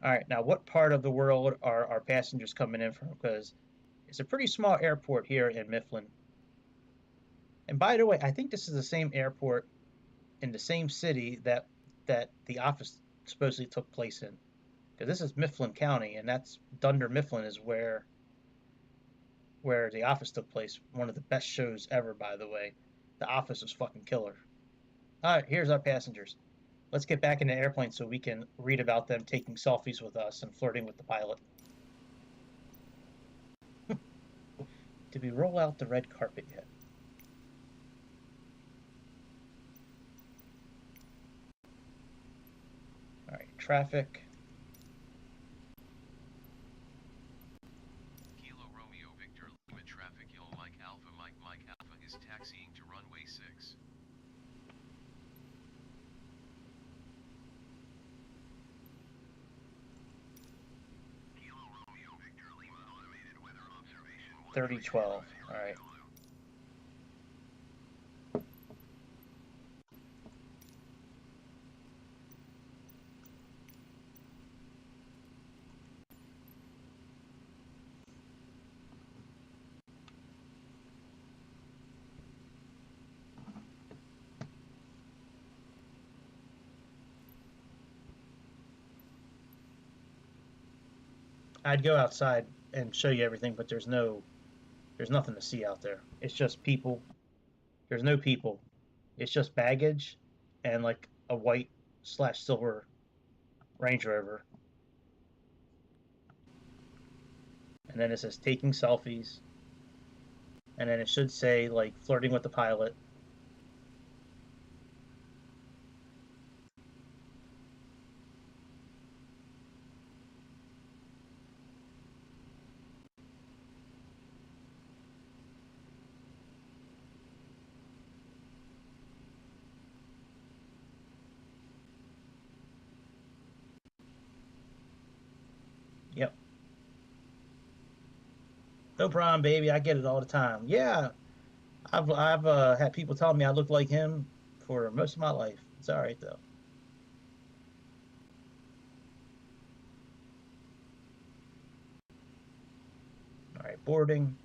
Speaker 1: All right, now what part of the world are our passengers coming in from? Because it's a pretty small airport here in Mifflin. And by the way, I think this is the same airport in the same city that the office supposedly took place in. Because this is Mifflin County, and that's Dunder Mifflin is where the office took place. One of the best shows ever, by the way. The Office was fucking killer. All right, here's our passengers. Let's get back in the airplane so we can read about them taking selfies with us and flirting with the pilot. Did we roll out the red carpet yet? All right, traffic.
Speaker 2: Kilo Romeo Victor Lima traffic Yo Mike Alpha is taxiing to runway 6. Kilo Romeo Victor Lima automated weather observation
Speaker 1: 3012. All right. I'd go outside and show you everything, but there's nothing to see out there. It's just people. There's no people. It's just baggage and like a white slash silver Range Rover. And then it says taking selfies. And then it should say like flirting with the pilot. Yep. No problem, baby. I get it all the time. Yeah, I've had people tell me I look like him for most of my life. It's all right though. All right, boarding.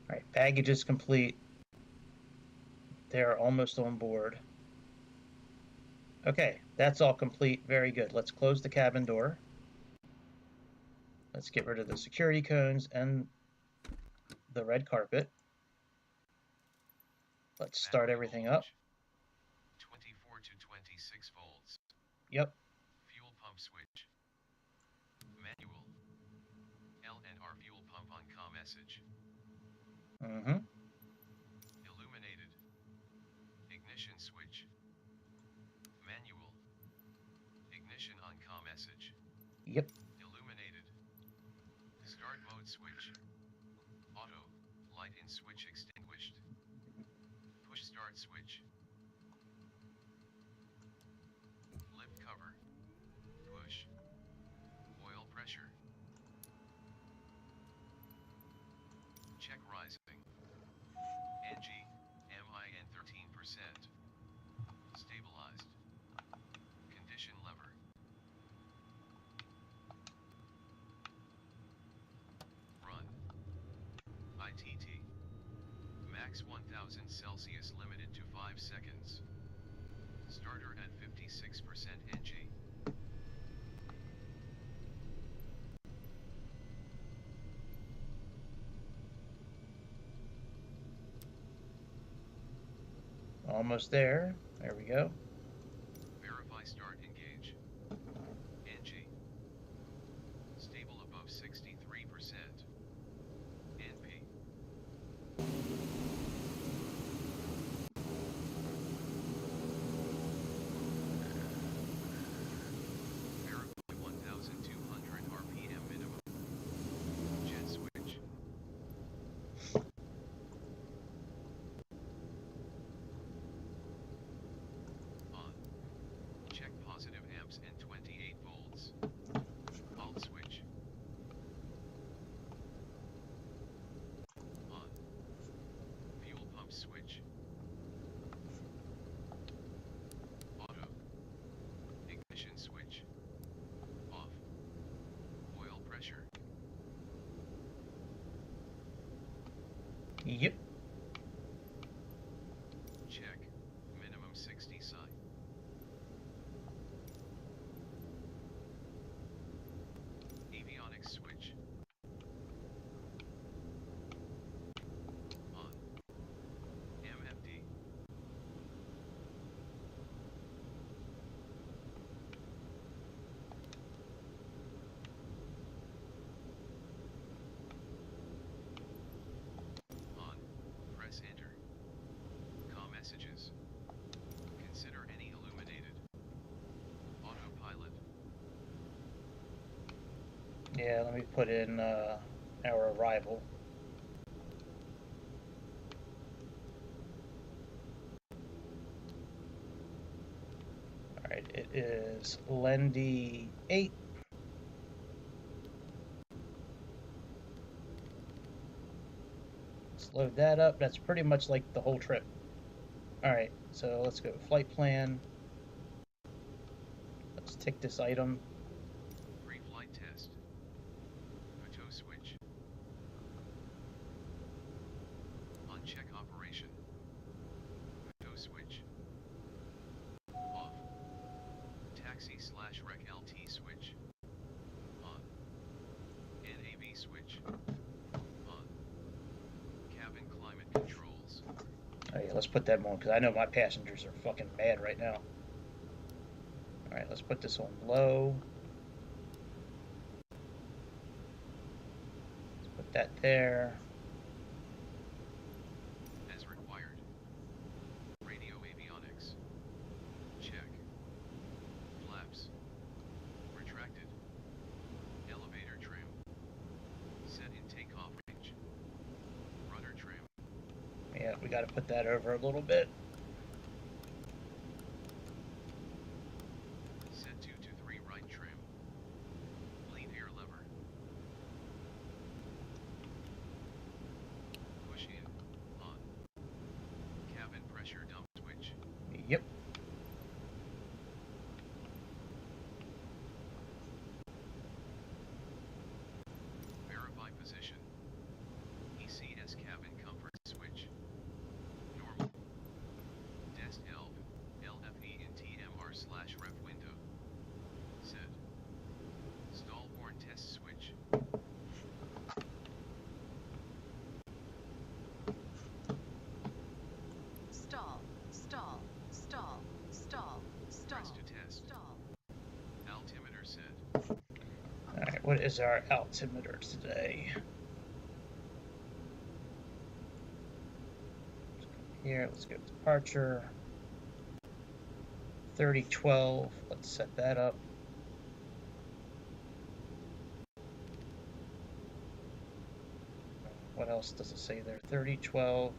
Speaker 1: All right, baggage is complete. They're almost on board. Okay, that's all complete. Very good. Let's close the cabin door. Let's get rid of the security cones and the red carpet. Let's start everything up.
Speaker 2: 24 to 26 volts.
Speaker 1: Yep.
Speaker 2: Fuel pump switch. Manual. L and R fuel pump on com message.
Speaker 1: Mm-hmm.
Speaker 2: Illuminated. Ignition switch. Manual. Ignition on com message.
Speaker 1: Yep.
Speaker 2: Illuminated. Start mode switch. Auto. Light in switch extinguished. Push start switch. Lift cover. Push. Oil pressure. Check rising. NG. Stabilized. Condition lever. Run. ITT. Max 1000 Celsius limited to 5 seconds. Starter at 56% NG.
Speaker 1: Almost there. There we go.
Speaker 2: Verify start engage. NG. Stable above 63%. NP. Verify 1200 RPM minimum. Jet switch. On. Check positive amps and 28 volts. Alt switch. On. Fuel pump switch. Auto. Ignition switch. Off. Oil pressure.
Speaker 1: Yep.
Speaker 2: Check. Minimum 60 psi. Avionics switch. On. MFD. On. Press enter. Com messages. Consider any illuminated. Autopilot.
Speaker 1: Yeah, let me put in our arrival. Alright, it is Lendy 8. Let's load that up. That's pretty much like the whole trip. Alright, so let's go flight plan. Let's tick this item.
Speaker 2: Pre-flight test. Auto switch. On check operation. Auto switch. Off. Taxi/rec LT switch. On. NAV switch. On. Cabin climate controls.
Speaker 1: Alright, let's put them on because I know my passengers are fucking mad right now. Alright, let's put this on low. Let's put that there.
Speaker 2: As required. Radio avionics. Check. Flaps. Retracted. Elevator trim. Set in takeoff range. Rudder trim.
Speaker 1: Yeah, we got to put that over a little bit.
Speaker 2: Set 2 to 3 right trim. Lead air lever. Push in. On. Cabin pressure dump switch.
Speaker 1: Yep.
Speaker 2: Verify position. ECS cabin comfort switch. Normal. Dest ELV. LFE in TMR/ref window. Set. Stall horn test switch.
Speaker 3: Stall, stall, stall, stall, stall,
Speaker 2: Press to test.
Speaker 3: stall.
Speaker 2: Altimeter set.
Speaker 1: Alright, what is our altimeter today? Here, let's go departure. 3012. Let's set that up. What else does it say there? 3012.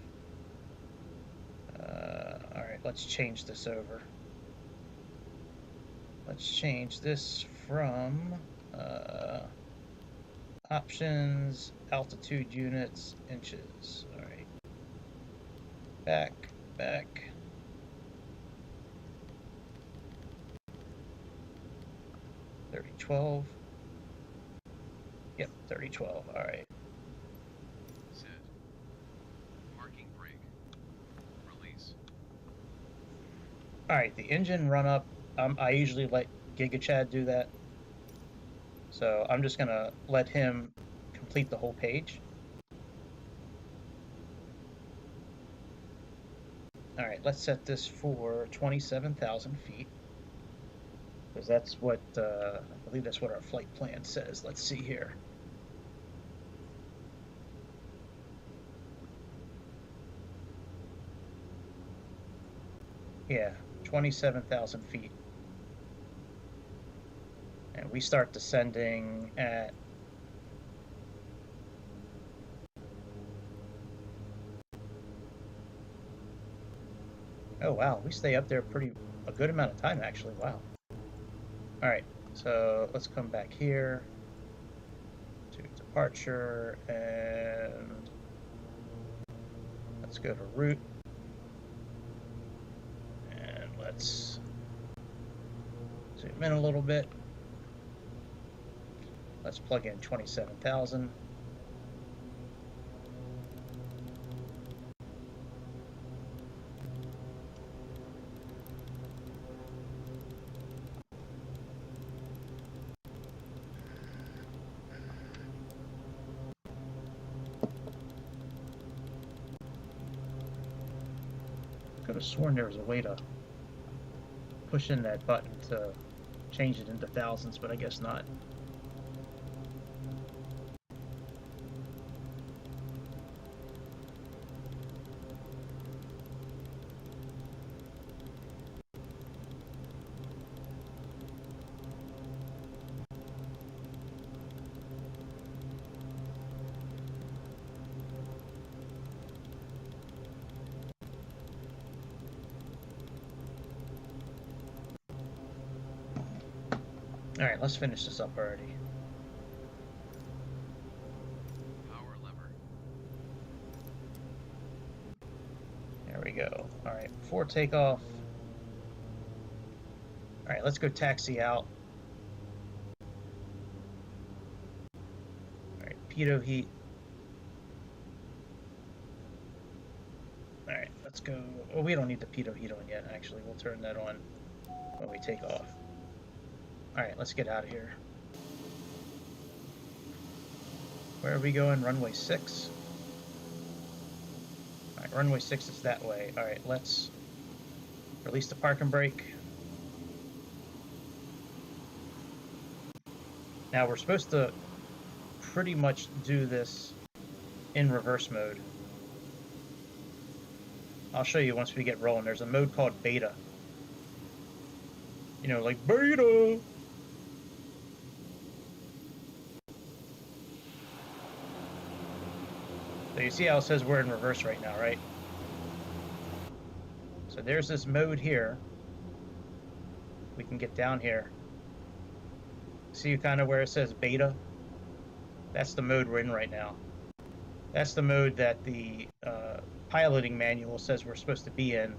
Speaker 1: Alright, let's change this over. Let's change this from options, altitude units, inches. Alright. Back. 3012. Yep, 3012. All right.
Speaker 2: Set. Parking brake. Release.
Speaker 1: All right, the engine run up. I usually let GigaChad do that. So I'm just gonna let him complete the whole page. All right, let's set this for 27,000 feet. Because that's what, I believe that's what our flight plan says. Let's see here. Yeah, 27,000 feet. And we start descending at oh wow, we stay up there a good amount of time actually. Wow. All right, so let's come back here to departure and let's go to route and let's zoom in a little bit. Let's plug in 27,000. Could have sworn there was a way to push in that button to change it into thousands, but I guess not. All right, let's finish this up already.
Speaker 2: Power lever.
Speaker 1: There we go. All right, before takeoff. All right, let's go taxi out. All right, pitot heat. All right, let's go. Oh, we don't need the pitot heat on yet, actually. We'll turn that on when we take off. All right, let's get out of here. Where are we going? Runway 6. All right, runway 6 is that way. All right, let's release the parking brake. Now we're supposed to pretty much do this in reverse mode. I'll show you once we get rolling. There's a mode called beta. You know, like beta. So you see how it says we're in reverse right now, right? So there's this mode here. We can get down here. See kind of where it says beta? That's the mode we're in right now. That's the mode that the piloting manual says we're supposed to be in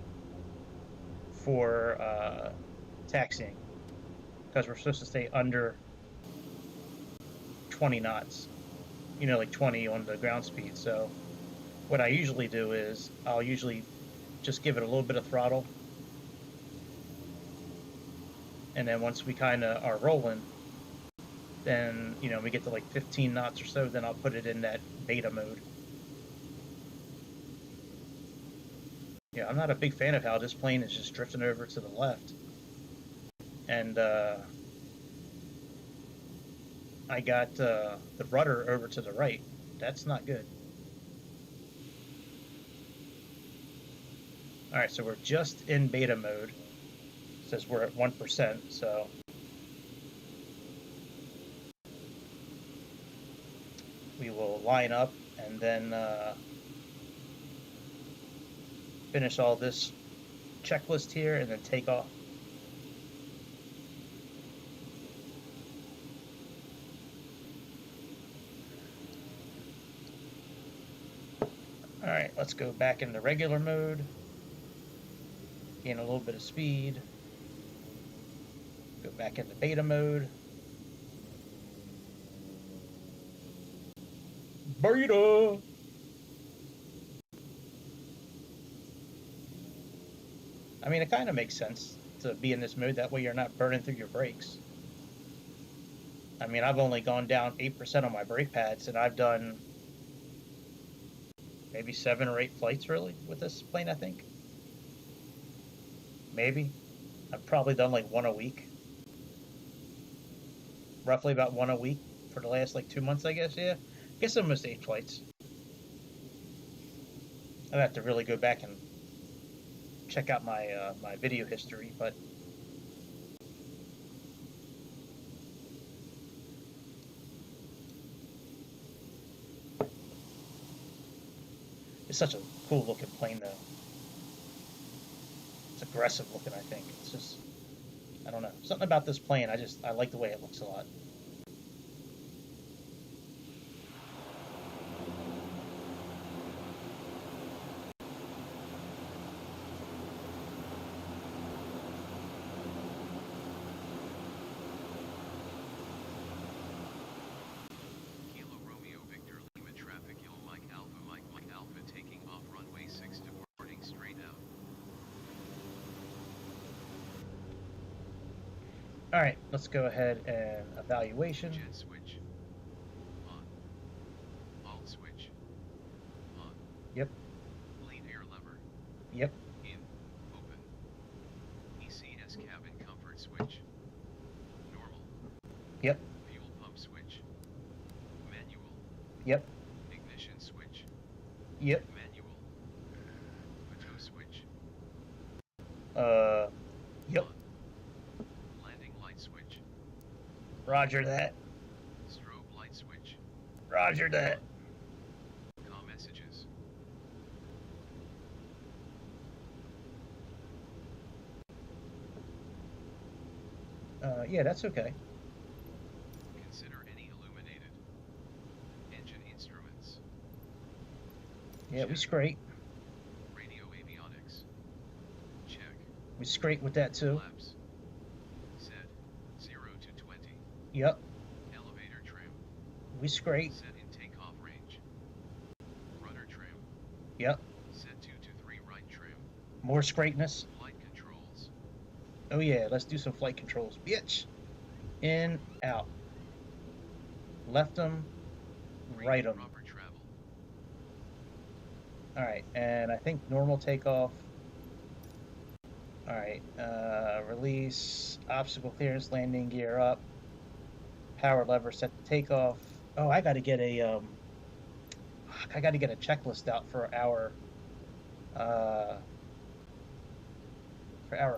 Speaker 1: for taxiing. Because we're supposed to stay under 20 knots. You know, like 20 on the ground speed. So what I usually do is I'll usually just give it a little bit of throttle. And then once we kind of are rolling, then, you know, we get to like 15 knots or so, then I'll put it in that beta mode. Yeah, I'm not a big fan of how this plane is just drifting over to the left. And I got the rudder over to the right. That's not good. All right, so we're just in beta mode. It says we're at 1%, so we will line up and then finish all this checklist here and then take off. All right, let's go back into regular mode. Gain a little bit of speed. Go back into beta mode. Burrito! I mean, it kind of makes sense to be in this mode. That way you're not burning through your brakes. I mean, I've only gone down 8% on my brake pads, and I've done maybe 7 or 8 flights, really, with this plane, I think. Maybe. I've probably done like 1 a week. Roughly about 1 a week for the last like 2 months, I guess, yeah. I guess almost 8 flights. I'd have to really go back and check out my my video history, but it's such a cool looking plane, though. It's aggressive looking, I think. It's just, I don't know, something about this plane. I like the way it looks a lot.
Speaker 2: Kilo Romeo Victor Lima traffic Yellow Mike Alpha taking off runway 6 departing straight out.
Speaker 1: All right, let's go ahead and evaluation.
Speaker 2: Jet switch. On. Alt switch. On.
Speaker 1: Yep.
Speaker 2: Lead air lever.
Speaker 1: Yep.
Speaker 2: In. Open. ECS cabin comfort switch. Normal.
Speaker 1: Yep.
Speaker 2: Fuel pump switch. Manual.
Speaker 1: Yep.
Speaker 2: Ignition switch.
Speaker 1: Yep.
Speaker 2: Manual. Auto switch.
Speaker 1: Yep.
Speaker 2: On. Landing light switch.
Speaker 1: Roger that.
Speaker 2: Strobe light switch.
Speaker 1: Roger that.
Speaker 2: Com messages.
Speaker 1: Yeah, that's okay.
Speaker 2: Consider any illuminated. Engine instruments.
Speaker 1: Yeah, we
Speaker 2: Check.
Speaker 1: scrape.
Speaker 2: Radio avionics. Check.
Speaker 1: We scrape with that too.
Speaker 2: Flaps. Set 0 to 20.
Speaker 1: Yep.
Speaker 2: Elevator trim.
Speaker 1: We scrape.
Speaker 2: Set in takeoff range. Rudder trim.
Speaker 1: Yep.
Speaker 2: Set 2 to 3 right trim.
Speaker 1: More scrapeness.
Speaker 2: Flight controls.
Speaker 1: Oh yeah, let's do some flight controls, bitch. In, out. Left them, right them.
Speaker 2: Proper travel.
Speaker 1: All right, and I think normal takeoff. All right, release, obstacle clearance, landing gear up, power lever set to takeoff. Oh, I got to get a checklist out for our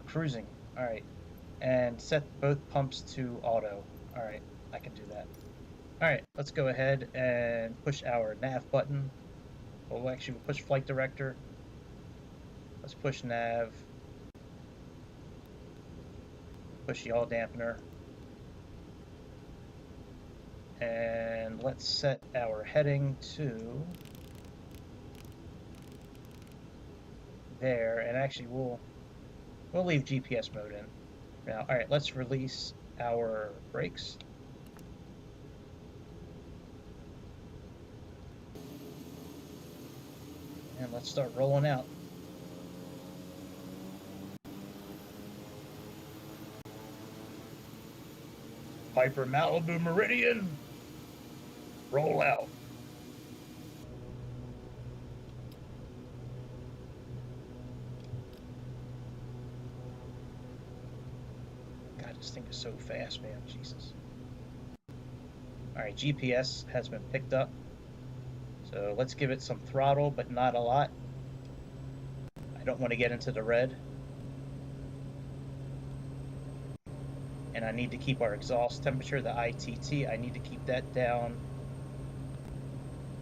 Speaker 1: cruising. All right, and set both pumps to auto. All right, I can do that. All right, let's go ahead and push our nav button. Well, actually, we'll push flight director. Let's push nav. Push yaw dampener. And let's set our heading to there. And actually, we'll leave GPS mode in. Now, all right, let's release our brakes. And let's start rolling out. Piper Malibu Meridian, roll out. God, this thing is so fast, man. Jesus. All right, GPS has been picked up. So let's give it some throttle, but not a lot. I don't want to get into the red. And I need to keep our exhaust temperature, the ITT, I need to keep that down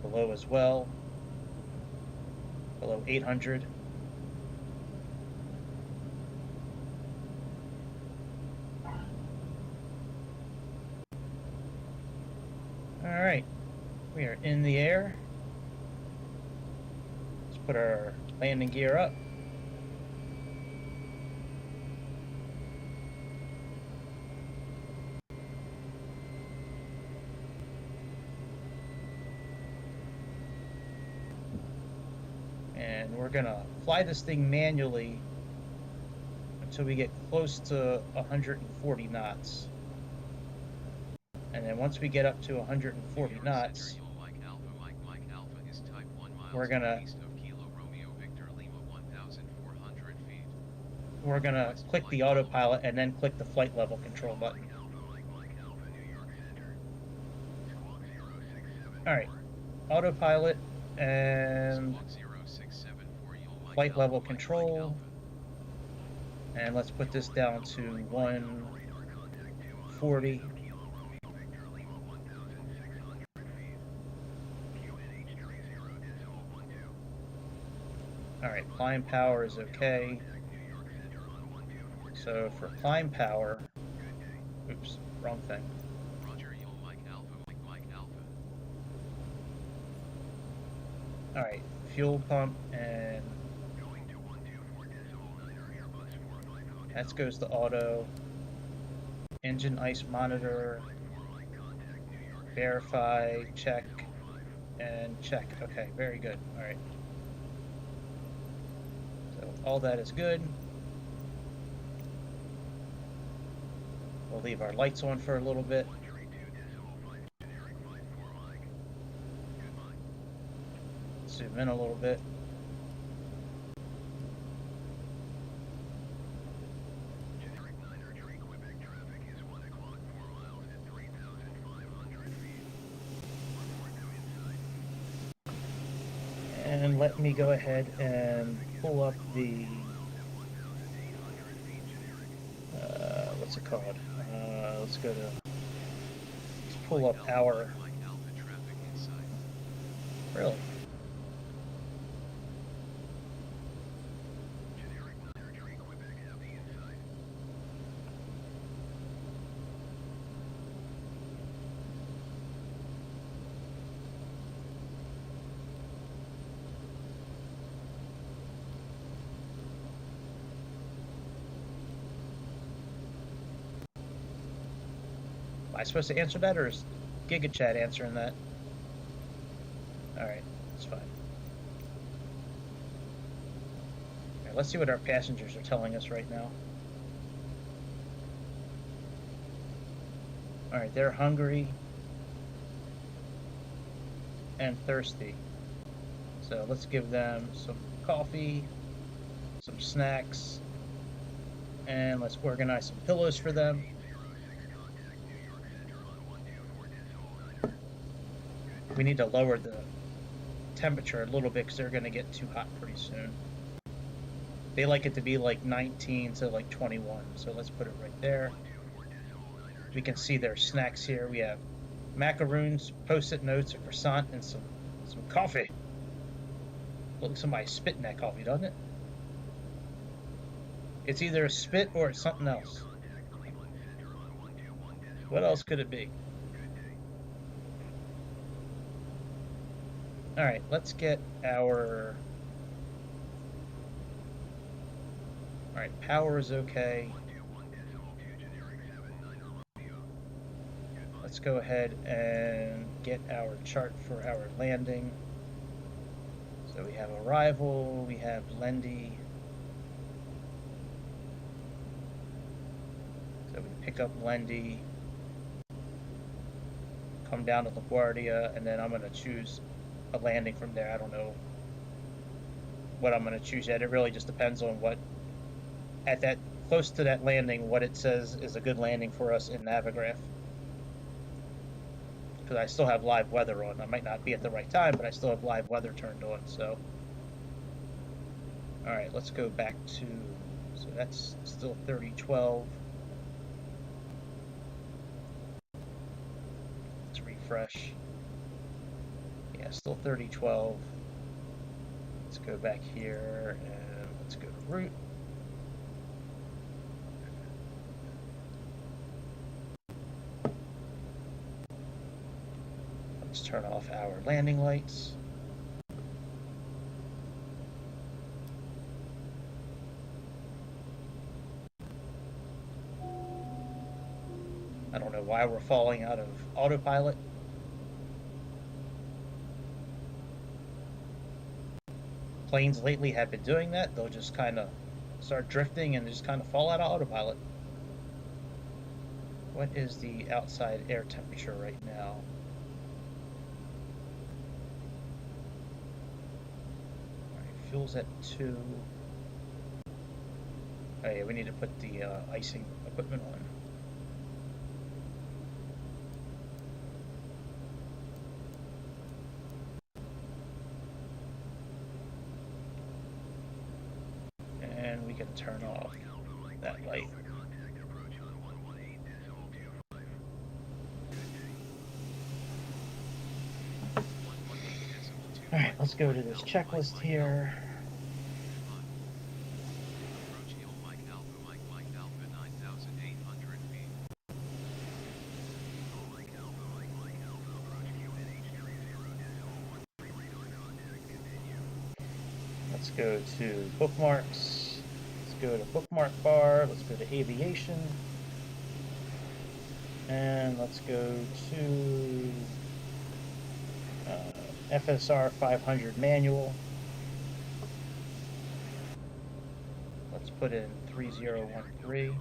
Speaker 1: below as well, below 800. All right, we are in the air. Let's put our landing gear up. and we're gonna fly this thing manually until we get close to 140 knots. And then once we get up to 140 knots, we're gonna click the autopilot and then click the flight level control button. Alright, autopilot and flight level control. And let's put this down to 140. Alright, climb power is okay. So for climb power, oops, wrong thing. Alright, fuel pump, and that goes to auto. Engine ice monitor, verify, check, and check. Okay, very good. Alright. So all that is good. We'll leave our lights on for a little bit. Zoom in a little bit. And let me go ahead and pull up the what's it called? Let's pull up our, really? Am I supposed to answer that, or is GigaChat answering that? Alright, that's fine. Alright, let's see what our passengers are telling us right now. Alright, they're hungry and thirsty. So let's give them some coffee, some snacks, and let's organize some pillows for them. We need to lower the temperature a little bit because they're going to get too hot pretty soon. They like it to be like 19 to like 21, so let's put it right there. We can see their snacks here. We have macaroons, post-it notes, a croissant, and some coffee. Look like somebody spit in that coffee, doesn't it? It's either a spit or it's something else. What else could it be? Alright, let's get our... Alright, power is okay. Let's go ahead and get our chart for our landing. So we have arrival, we have Lendi. So we pick up Lendi, come down to LaGuardia, and then I'm going to choose a landing from there. I don't know what I'm going to choose yet. It really just depends on what, at that, close to that landing, what it says is a good landing for us in Navigraph. Because I still have live weather on. I might not be at the right time, but I still have live weather turned on, so. Alright, let's go back to, so that's still 3012. Let's refresh. Yeah, still 3012. Let's go back here and let's go to route. Let's turn off our landing lights. I don't know why we're falling out of autopilot. planes lately have been doing that. They'll just kind of start drifting and just kind of fall out of autopilot. What is the outside air temperature right now? Alright, fuel's at 2. Oh yeah, we need to put the icing equipment on. And we can turn off that light. Alright, let's go to this checklist here.
Speaker 2: Approach Hill Mike Alpha 9,800 feet.
Speaker 1: Let's go to bookmarks. Let's go to bookmark bar. Let's go to aviation. And let's go to FSR 500 manual. Let's put in 3013.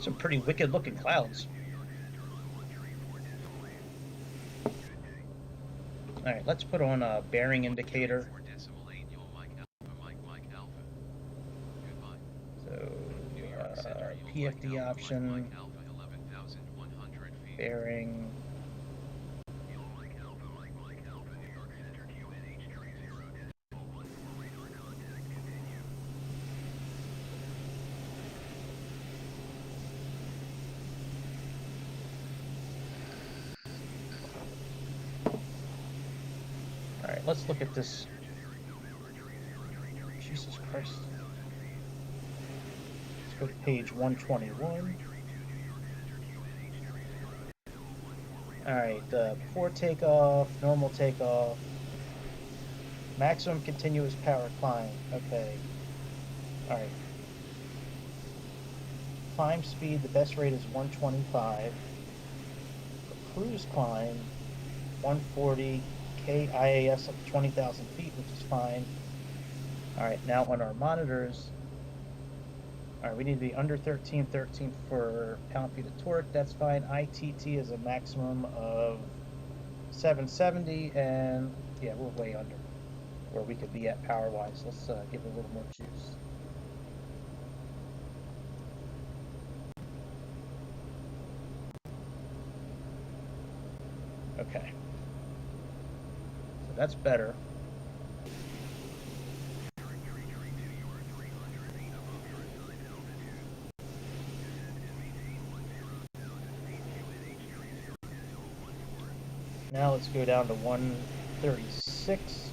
Speaker 1: Some pretty wicked looking clouds. Alright, let's put on a bearing indicator. So, PFD option, bearing. Alright, let's look at this. Jesus Christ. Let's go to page 121. Alright, before takeoff, normal takeoff, maximum continuous power climb. Okay. Alright. Climb speed, the best rate is 125. The cruise climb, 140. IAS up to 20,000 feet, which is fine. Alright, now on our monitors, alright, we need to be under 1313 for pound-feet of torque, that's fine. ITT is a maximum of 770, and yeah, we're way under where we could be at power-wise. Let's give it a little more juice. Okay. That's better. Now let's go down to 136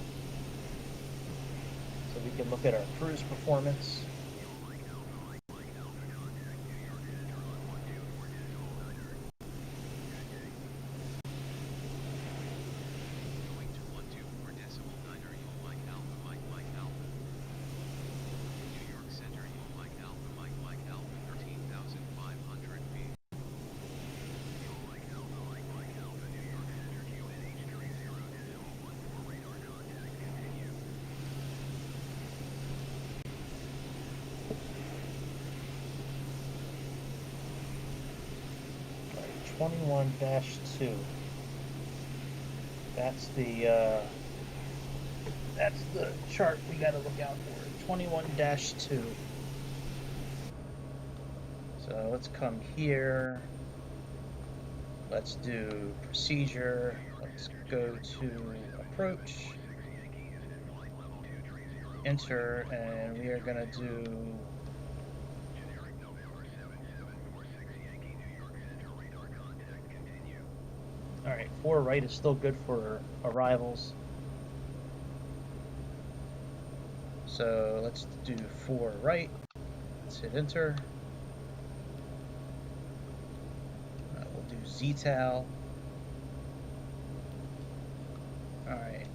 Speaker 1: so we can look at our cruise performance. Right, 21-2. That's the chart we got to look out for. 21-2. So let's come here. Let's do procedure. Let's go to approach. Enter, and we are going to do alright, 4 right is still good for arrivals. So let's do 4 right. Let's hit enter. We'll do ZTAL. Alright.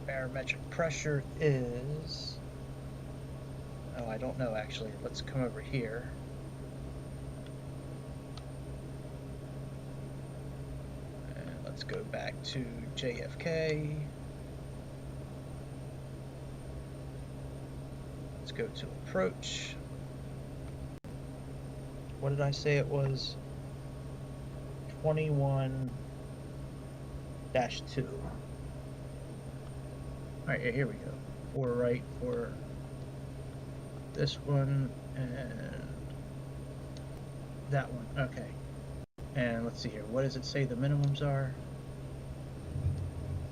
Speaker 1: Barometric pressure is Oh, I don't know actually. Let's come over here. And let's go back to JFK. Let's go to approach. What did I say it was? 21-2. Alright, yeah, here we go. 4 right for this one and that one. Okay. And let's see here. What does it say the minimums are?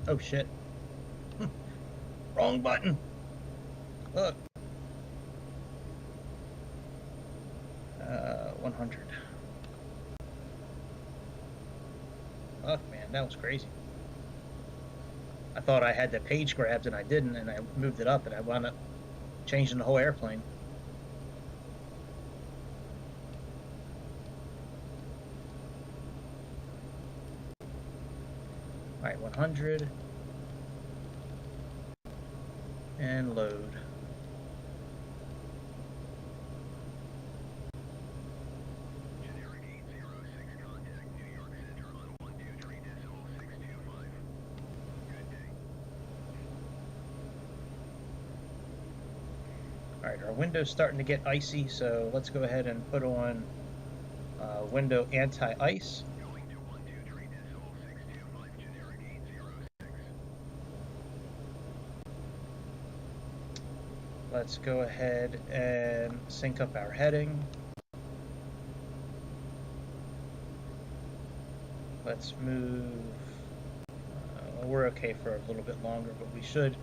Speaker 1: Oh shit. Wrong button. Look. 100. Fuck, man, that was crazy. I thought I had the page grabbed and I didn't, and I moved it up and I wound up changing the whole airplane. Alright, 100. And load. Alright, our window's starting to get icy, so let's go ahead and put on window anti-ice. Let's go ahead and sync up our heading. Let's move, we're okay for a little bit longer, but we should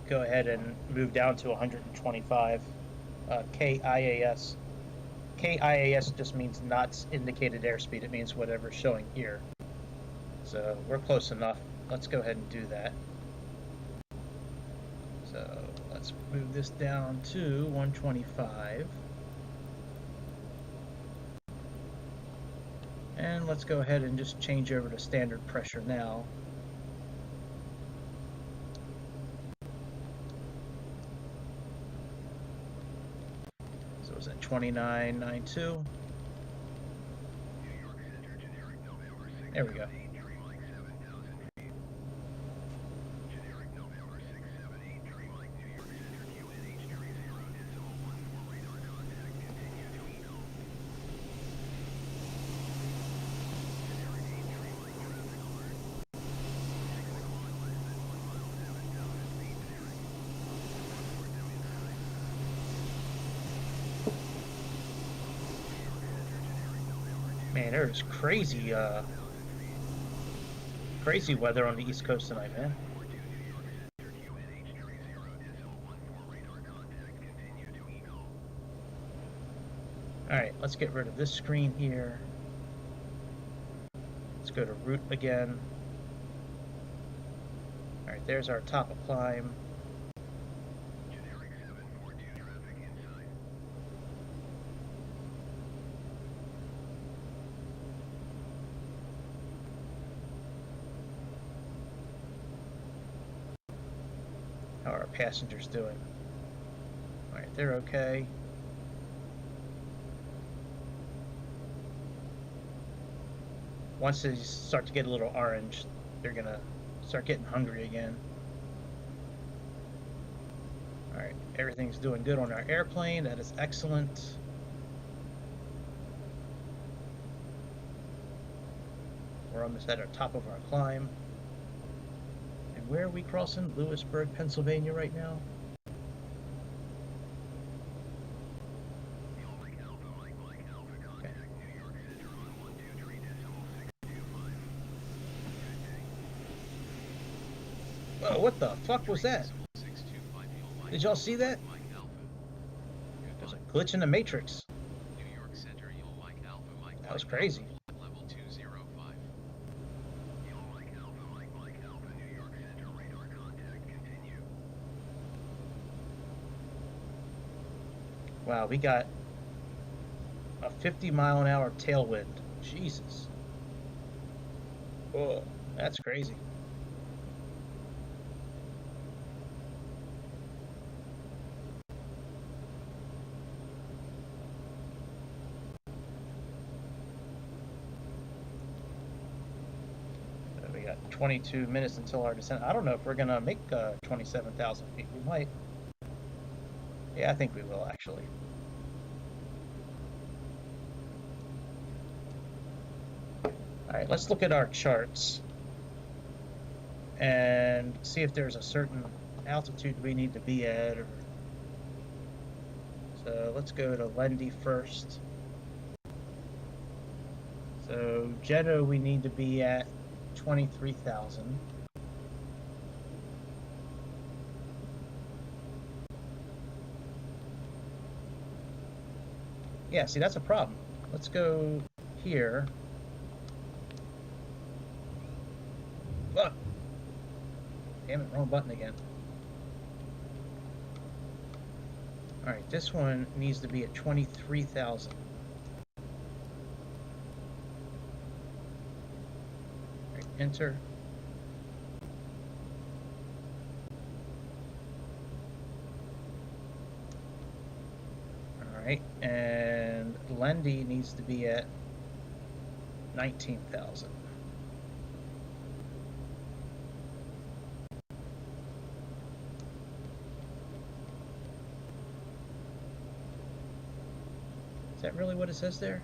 Speaker 1: go ahead and move down to 125 KIAS. KIAS just means not indicated airspeed. It means whatever's showing here. So we're close enough. Let's go ahead and do that. So let's move this down to 125. And let's go ahead and just change over to standard pressure now. So it's at 29.92. There we go. Man, there's crazy weather on the East Coast tonight, man. Alright, let's get rid of this screen here. Let's go to route again. Alright, there's our top of climb. How are our passengers doing? Alright, they're okay. Once they start to get a little orange, they're gonna start getting hungry again. Alright, everything's doing good on our airplane. That is excellent. We're almost at our top of our climb. And where are we crossing? Lewisburg, Pennsylvania right now? Okay. Whoa, what the fuck was that? Did y'all see that? There's a glitch in the matrix. That was crazy. Wow, we got a 50-mile-an-hour tailwind. Jesus. Oh, that's crazy. 22 minutes until our descent. I don't know if we're gonna make 27,000 feet. We might. Yeah, I think we will actually. All right, let's look at our charts and see if there's a certain altitude we need to be at. So let's go to Lendy first. So Jeddah, we need to be at 23,000. Yeah, see, that's a problem. Let's go here. Look. Damn it, wrong button again. Alright, this one needs to be at 23,000. Alright, enter. Alright, and Lendy needs to be at 19,000. Is that really what it says there?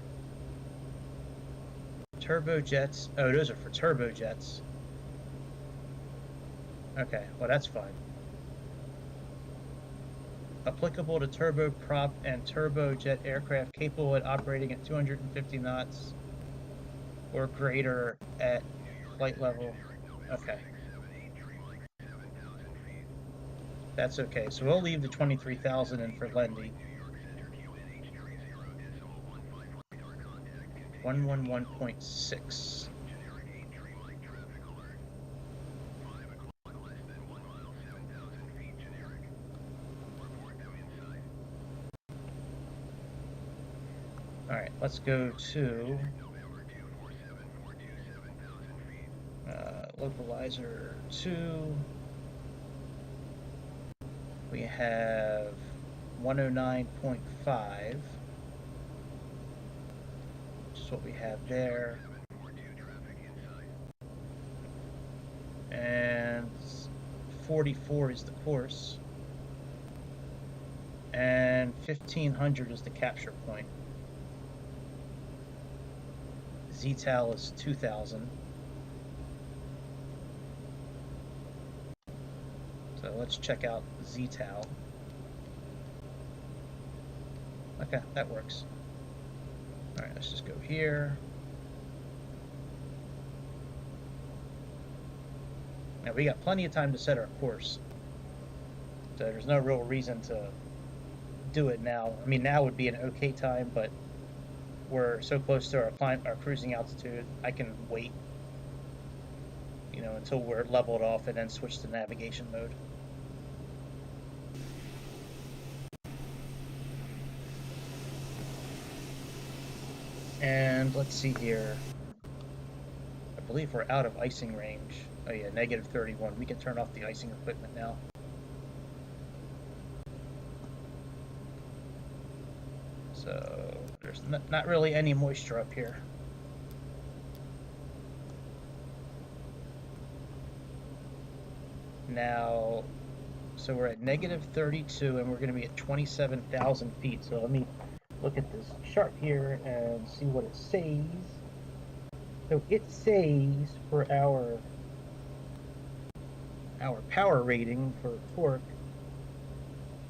Speaker 1: Turbojets. Oh, those are for turbojets. Okay, well that's fine. Applicable to turboprop and turbojet aircraft capable of operating at 250 knots or greater at flight level. Okay. That's okay. So we'll leave the 23,000 in for Lendy. 111.6. Alright, let's go to localizer 2. We have 109.5. Which is what we have there. And 44 is the course. And 1500 is the capture point. ZTAL is 2000. So let's check out ZTAL. Okay, that works. Alright, let's just go here. Now we got plenty of time to set our course. So there's no real reason to do it now. I mean, now would be an okay time, but we're so close to our cruising altitude, I can wait, you know, until we're leveled off and then switch to navigation mode. And let's see here. I believe we're out of icing range. Oh yeah, -31. We can turn off the icing equipment now. So there's not really any moisture up here. Now, so we're at -32 and we're going to be at 27,000 feet. So let me look at this chart here and see what it says. So it says for our power rating for torque.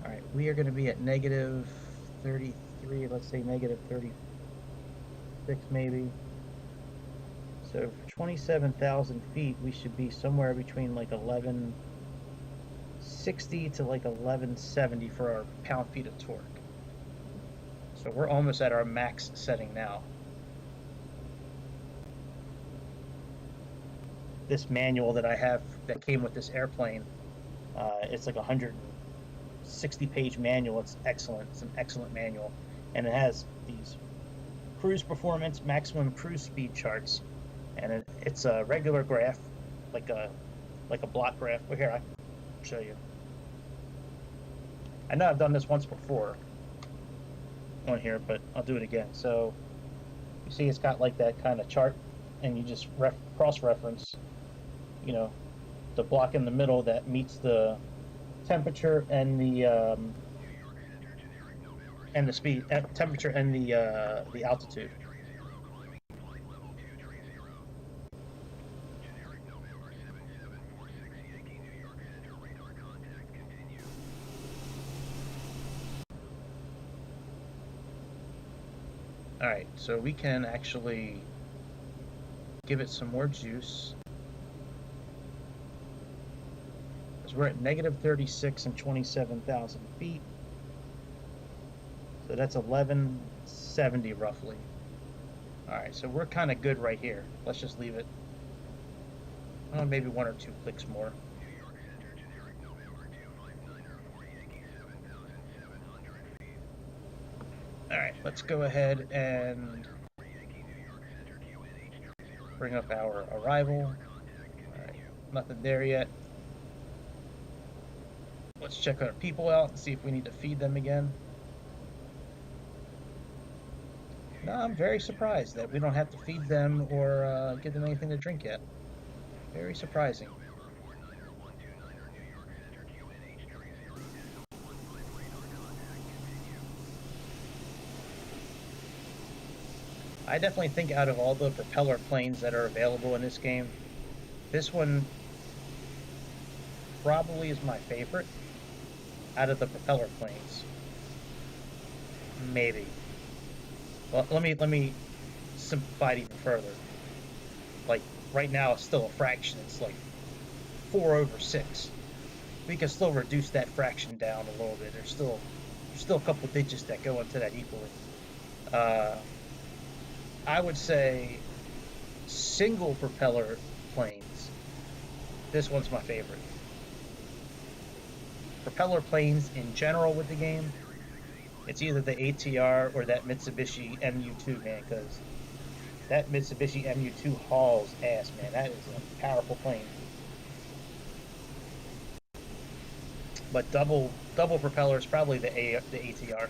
Speaker 1: All right, we are going to be at -33. Let's say -36 maybe. So for 27,000 feet, we should be somewhere between like 1160 to like 1170 for our pound-feet of torque. So we're almost at our max setting now. This manual that I have that came with this airplane, it's like a 160-page manual. It's excellent. It's an excellent manual. And it has these cruise performance, maximum cruise speed charts. And it's a regular graph, like a block graph. Well, here, I can show you. I know I've done this once before on here, but I'll do it again. So you see it's got like that kind of chart, and you just cross-reference, you know, the block in the middle that meets the temperature and the speed, temperature and the altitude. All right, so we can actually give it some more juice. Because we're at negative 36 and 27,000 feet. So that's 1170 roughly. All right, so we're kind of good right here. Let's just leave it. Maybe 1 or 2 clicks more. All right, let's go ahead and bring up our arrival. All right, nothing there yet. Let's check our people out and see if we need to feed them again. No, I'm very surprised that we don't have to feed them or give them anything to drink yet. Very surprising. I definitely think out of all the propeller planes that are available in this game, this one probably is my favorite out of the propeller planes. Maybe. Well, let me simplify it even further. Like right now, it's still a fraction. It's like 4/6. We can still reduce that fraction down a little bit. There's still a couple digits that go into that equally. I would say single propeller planes. This one's my favorite. Propeller planes in general with the game, it's either the ATR or that Mitsubishi MU2, man, because that Mitsubishi MU2 hauls ass, man. That is a powerful plane. But double propeller is probably the ATR.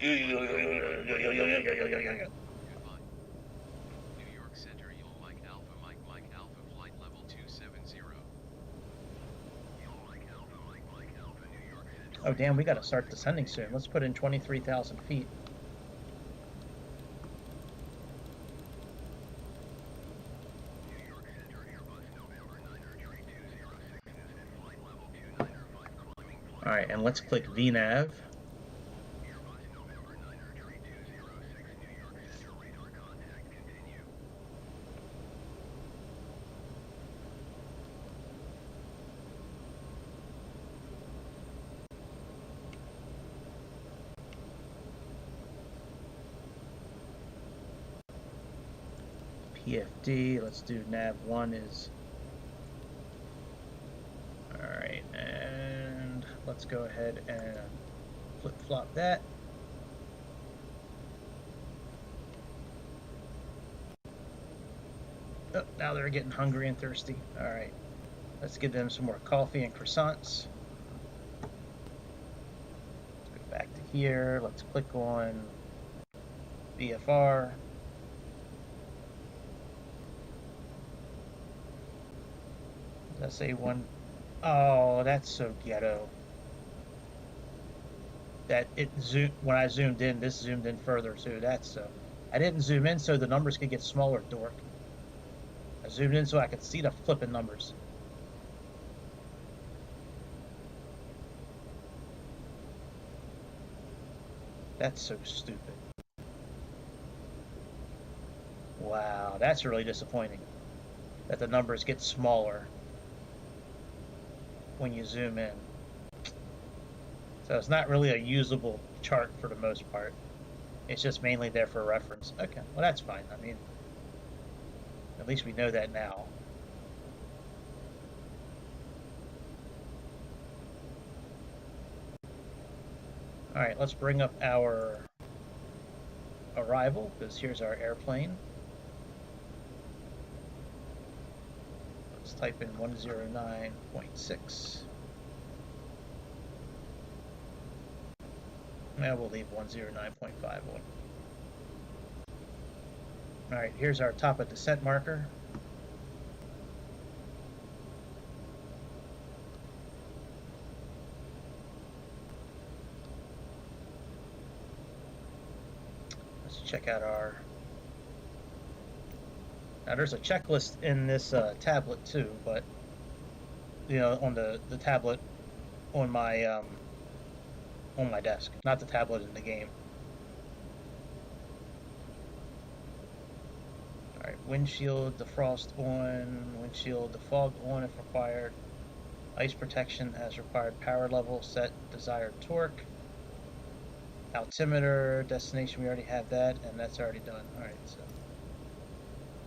Speaker 2: New York Center, you'll like Alpha Mike Alpha flight level 270.
Speaker 1: Oh damn, we gotta start descending soon. Let's put in 23,000 feet. Alright, and let's click VNAV. PFD, let's do nav1 is... Alright, and let's go ahead and flip-flop that. Oh, now they're getting hungry and thirsty. Alright, let's give them some more coffee and croissants. Let's go back to here, let's click on BFR. Let's say one. Oh, that's so ghetto. That it zoomed when I zoomed in. This zoomed in further too. That's so. I didn't zoom in so the numbers could get smaller, dork. I zoomed in so I could see the flipping numbers. That's so stupid. Wow, that's really disappointing. That the numbers get smaller when you zoom in. So it's not really a usable chart for the most part. It's just mainly there for reference. Okay, well that's fine. I mean, at least we know that now. Alright, let's bring up our arrival, because here's our airplane. Let's type in 109.6. Now we'll leave 109.5 on. Alright, here's our top of descent marker. Let's check out our... Now there's a checklist in this tablet too, but you know, on the tablet on my desk, not the tablet in the game. Alright, windshield defrost on, windshield defog on if required, ice protection as required, power level set, desired torque, altimeter, destination, we already have that, and that's already done. Alright, so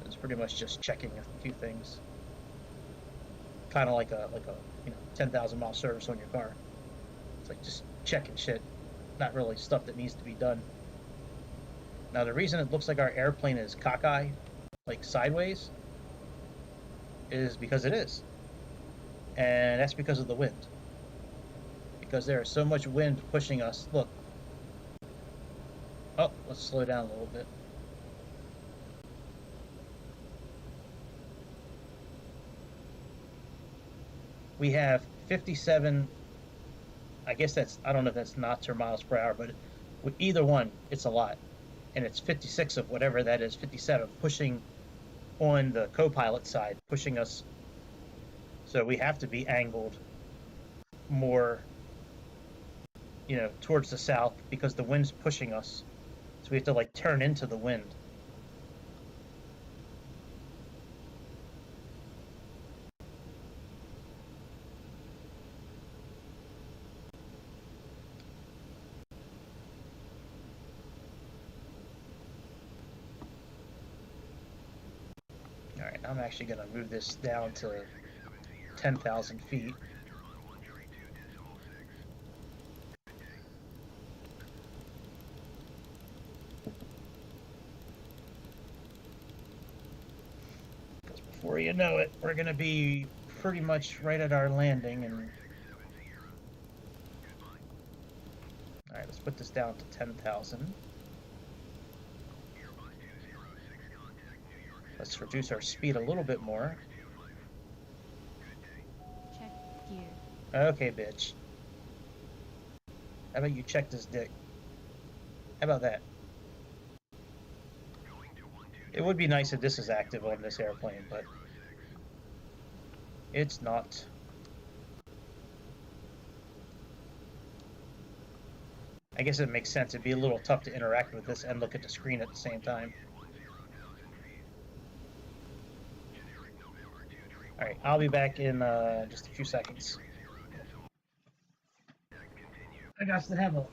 Speaker 1: it's pretty much just checking a few things. Kind of like a 10,000 mile service on your car. It's like just checking shit, not really stuff that needs to be done. Now the reason it looks like our airplane is cockeyed, like sideways, is because it is. And that's because of the wind. Because there is so much wind pushing us. Look. Oh, let's slow down a little bit. We have 57, I guess that's, I don't know if that's knots or miles per hour, but with either one, it's a lot. And it's 56 of whatever that is, 57, pushing on the co-pilot side, pushing us. So we have to be angled more, you know, towards the south because the wind's pushing us. So we have to like turn into the wind. Alright, I'm actually going to move this down to 10,000 feet. Because before you know it, we're going to be pretty much right at our landing. And alright, let's put this down to 10,000. Let's reduce our speed a little bit more.
Speaker 4: Check gear.
Speaker 1: Okay, bitch. How about you check this dick? How about that? It would be nice if this is active on this airplane, but it's not. I guess it makes sense. It'd be a little tough to interact with this and look at the screen at the same time. Alright, I'll be back in just a few seconds. I got to have a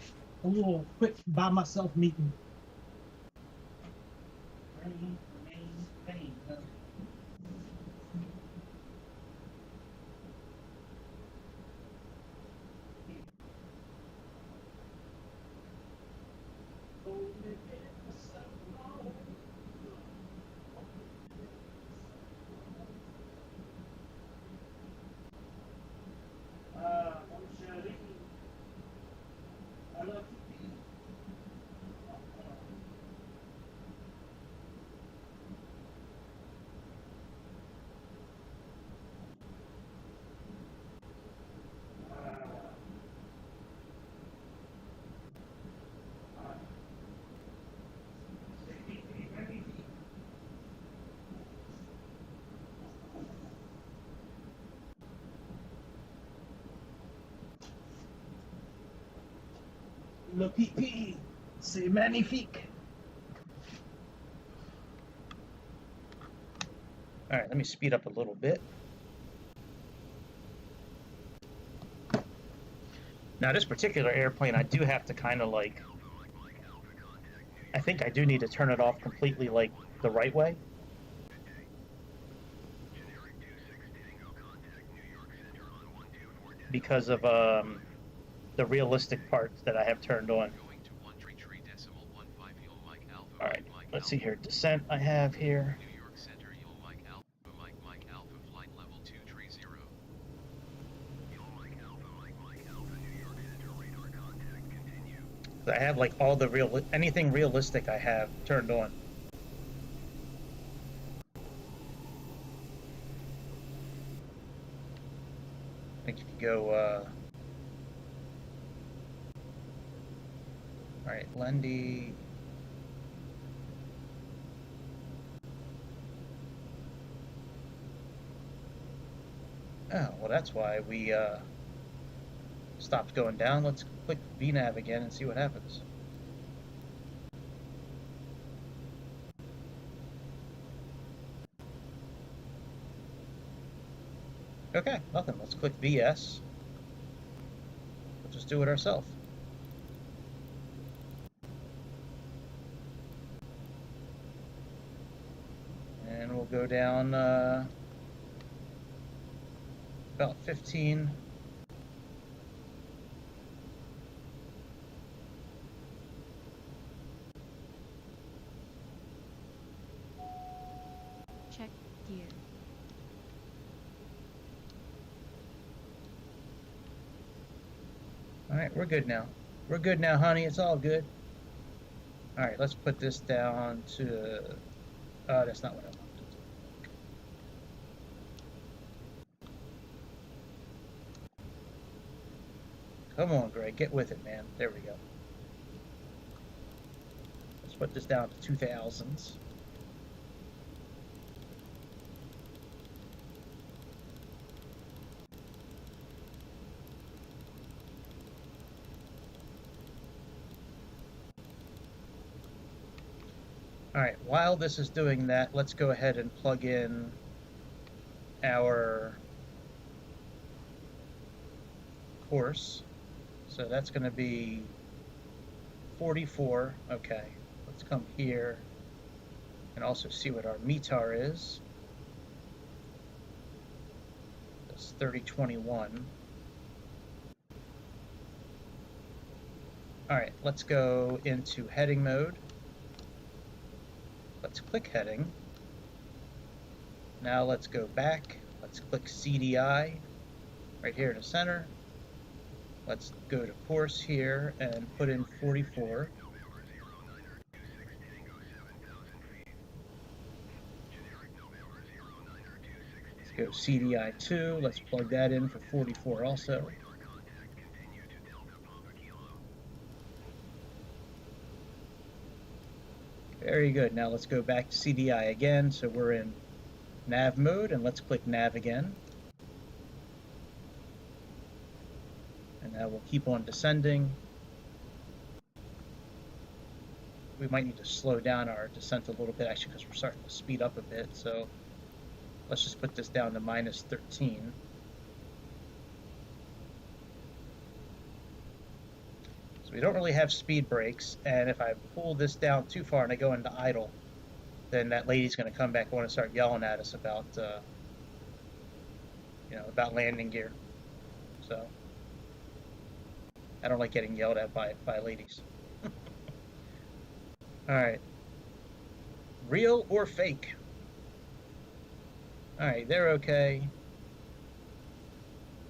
Speaker 1: little quick by myself meeting. Le pipi, c'est magnifique. All right, let me speed up a little bit. Now, this particular airplane, I do have to kind of like, I think I do need to turn it off completely like the right way. Because of the realistic parts that I have turned on. Alright, let's see here. Descent I have here.
Speaker 2: New York Center, you'll Mike Alpha flight level 20
Speaker 1: I have like all the anything realistic I have turned on. I think if you go, all right, Lendy. Oh, well, that's why we stopped going down. Let's click VNav again and see what happens. Okay, nothing. Let's click VS. We'll just do it ourselves. And we'll go down about 15.
Speaker 4: Check gear.
Speaker 1: All right, we're good now. We're good now, honey. It's all good. All right, let's put this down to... that's not what I wanted to do. Come on, Greg. Get with it, man. There we go. Let's put this down to 2000s. All right, while this is doing that, let's go ahead and plug in our course. So that's going to be 44. Okay, let's come here and also see what our METAR is. That's 3021. All right, let's go into heading mode. Let's click heading. Now let's go back. Let's click CDI right here in the center. Let's go to course here and put in 44. Let's go CDI 2. Let's plug that in for 44 also. Very good. Now let's go back to CDI again. So we're in nav mode, and let's click nav again. And now we'll keep on descending. We might need to slow down our descent a little bit, actually, because we're starting to speed up a bit. So let's just put this down to -13. We don't really have speed brakes, and if I pull this down too far and I go into idle, then that lady's going to come back on and start yelling at us about, about landing gear. So I don't like getting yelled at by ladies. All right, real or fake? All right, they're okay.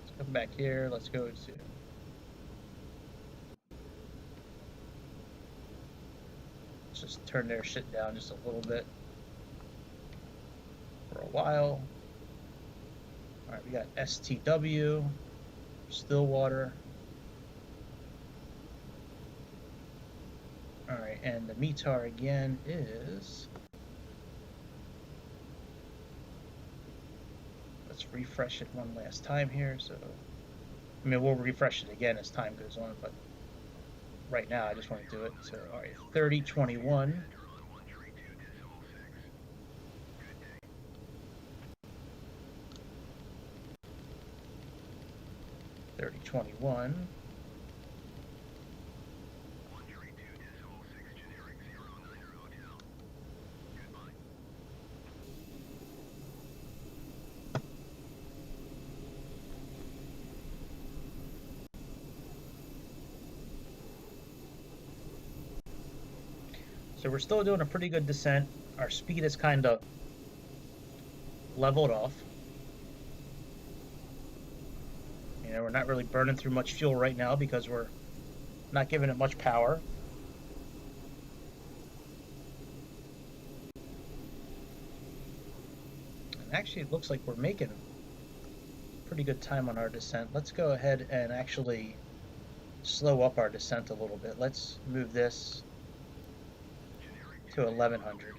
Speaker 1: Let's come back here. Let's go to... just turn their shit down just a little bit for a while. All right, we got STW, Stillwater. All right, and the METAR again is... Let's refresh it one last time here. So, I mean, we'll refresh it again as time goes on, but right now I just want to do it. So, all right, 3021. 3021. So we're still doing a pretty good descent. Our speed is kind of leveled off. You know, we're not really burning through much fuel right now because we're not giving it much power. And actually, it looks like we're making pretty good time on our descent. Let's go ahead and actually slow up our descent a little bit. Let's move this to 1100.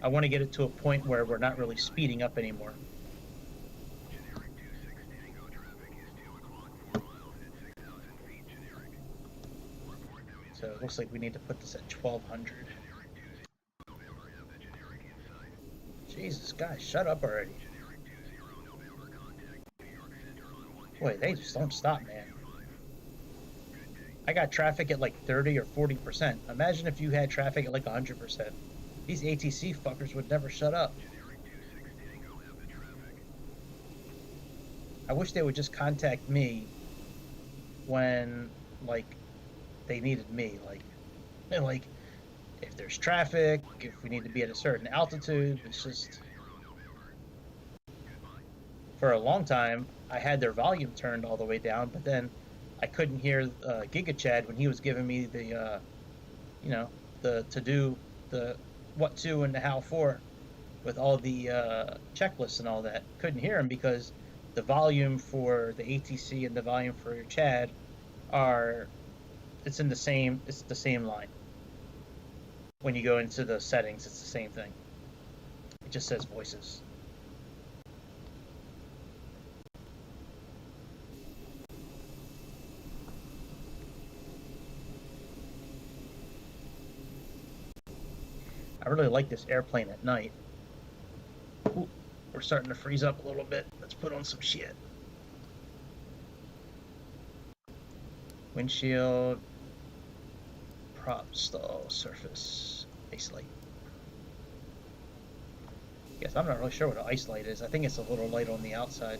Speaker 1: I want to get it to a point where we're not really speeding up anymore. So it looks like we need to put this at 1200. Jesus, guys, shut up already. Boy, they just don't stop, man. I got traffic at like 30 or 40%. Imagine if you had traffic at like 100%. These ATC fuckers would never shut up. I wish they would just contact me when, like, they needed me. Like, if there's traffic, if we need to be at a certain altitude. It's just, for a long time, I had their volume turned all the way down, but then I couldn't hear Giga Chad when he was giving me the, the to do, the what to and the how for, with all the checklists and all that. Couldn't hear him because the volume for the ATC and the volume for Chad it's the same line. When you go into the settings, it's the same thing. It just says voices. I really like this airplane at night. Ooh, we're starting to freeze up a little bit. Let's put on some shit. Windshield, prop, stall, surface, ice light. Guess I'm not really sure what an ice light is. I think it's a little light on the outside.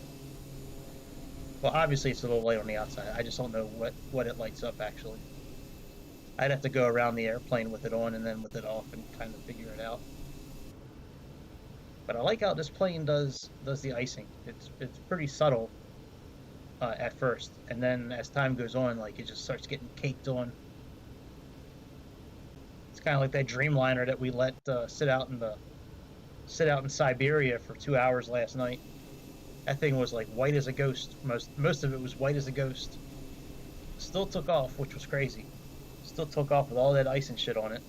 Speaker 1: Well, obviously it's a little light on the outside. I just don't know what it lights up actually. I'd have to go around the airplane with it on and then with it off and kind of figure it out. But I like how this plane does the icing. It's pretty subtle at first, and then as time goes on, like, it just starts getting caked on. It's kind of like that Dreamliner that we let sit out in Siberia for 2 hours last night. That thing was like white as a ghost. Most of it was white as a ghost. Still took off, which was crazy. Still took off with all that ice and shit on it.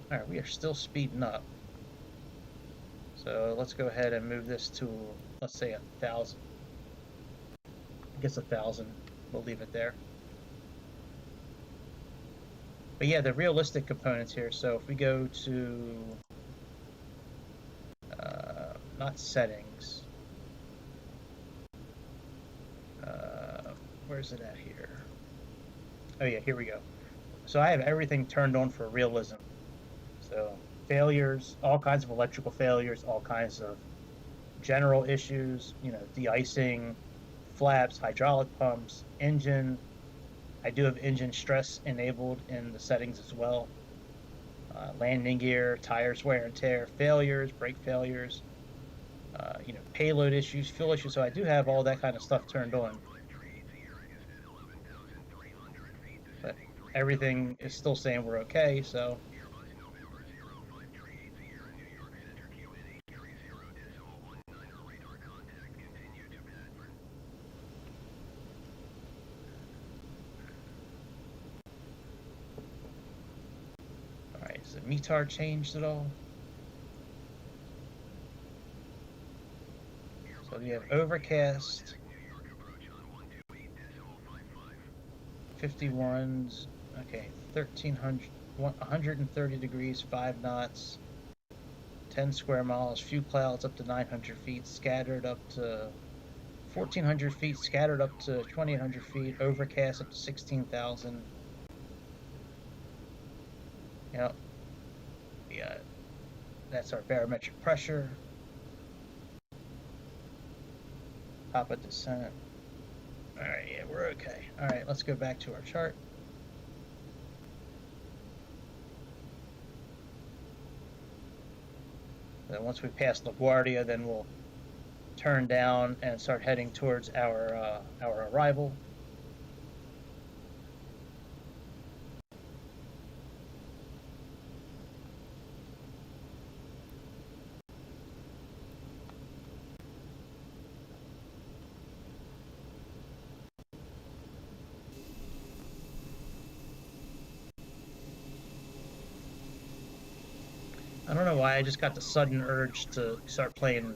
Speaker 1: Alright, we are still speeding up. So let's go ahead and move this to, let's say, 1,000. I guess 1,000. We'll leave it there. But yeah, the realistic components here. So if we go to, not settings. Where's it at here? Oh yeah, here we go. So I have everything turned on for realism. So failures, all kinds of electrical failures, all kinds of general issues, de-icing, flaps, hydraulic pumps, engine. I do have engine stress enabled in the settings as well. Landing gear, tires wear and tear, failures, brake failures, payload issues, fuel issues. So I do have all that kind of stuff turned on. But everything is still saying we're okay, so. Alright, is the METAR changed at all? So we have overcast, 51s, okay, 1,300, 130 degrees, 5 knots, 10 square miles, few clouds up to 900 feet, scattered up to 1,400 feet, scattered up to 2,800 feet, overcast up to 16,000. Yep. Yeah, that's our barometric pressure. Top of descent. Alright, yeah, we're okay. Alright, let's go back to our chart. Then once we pass LaGuardia, then we'll turn down and start heading towards our arrival. I don't know why I just got the sudden urge to start playing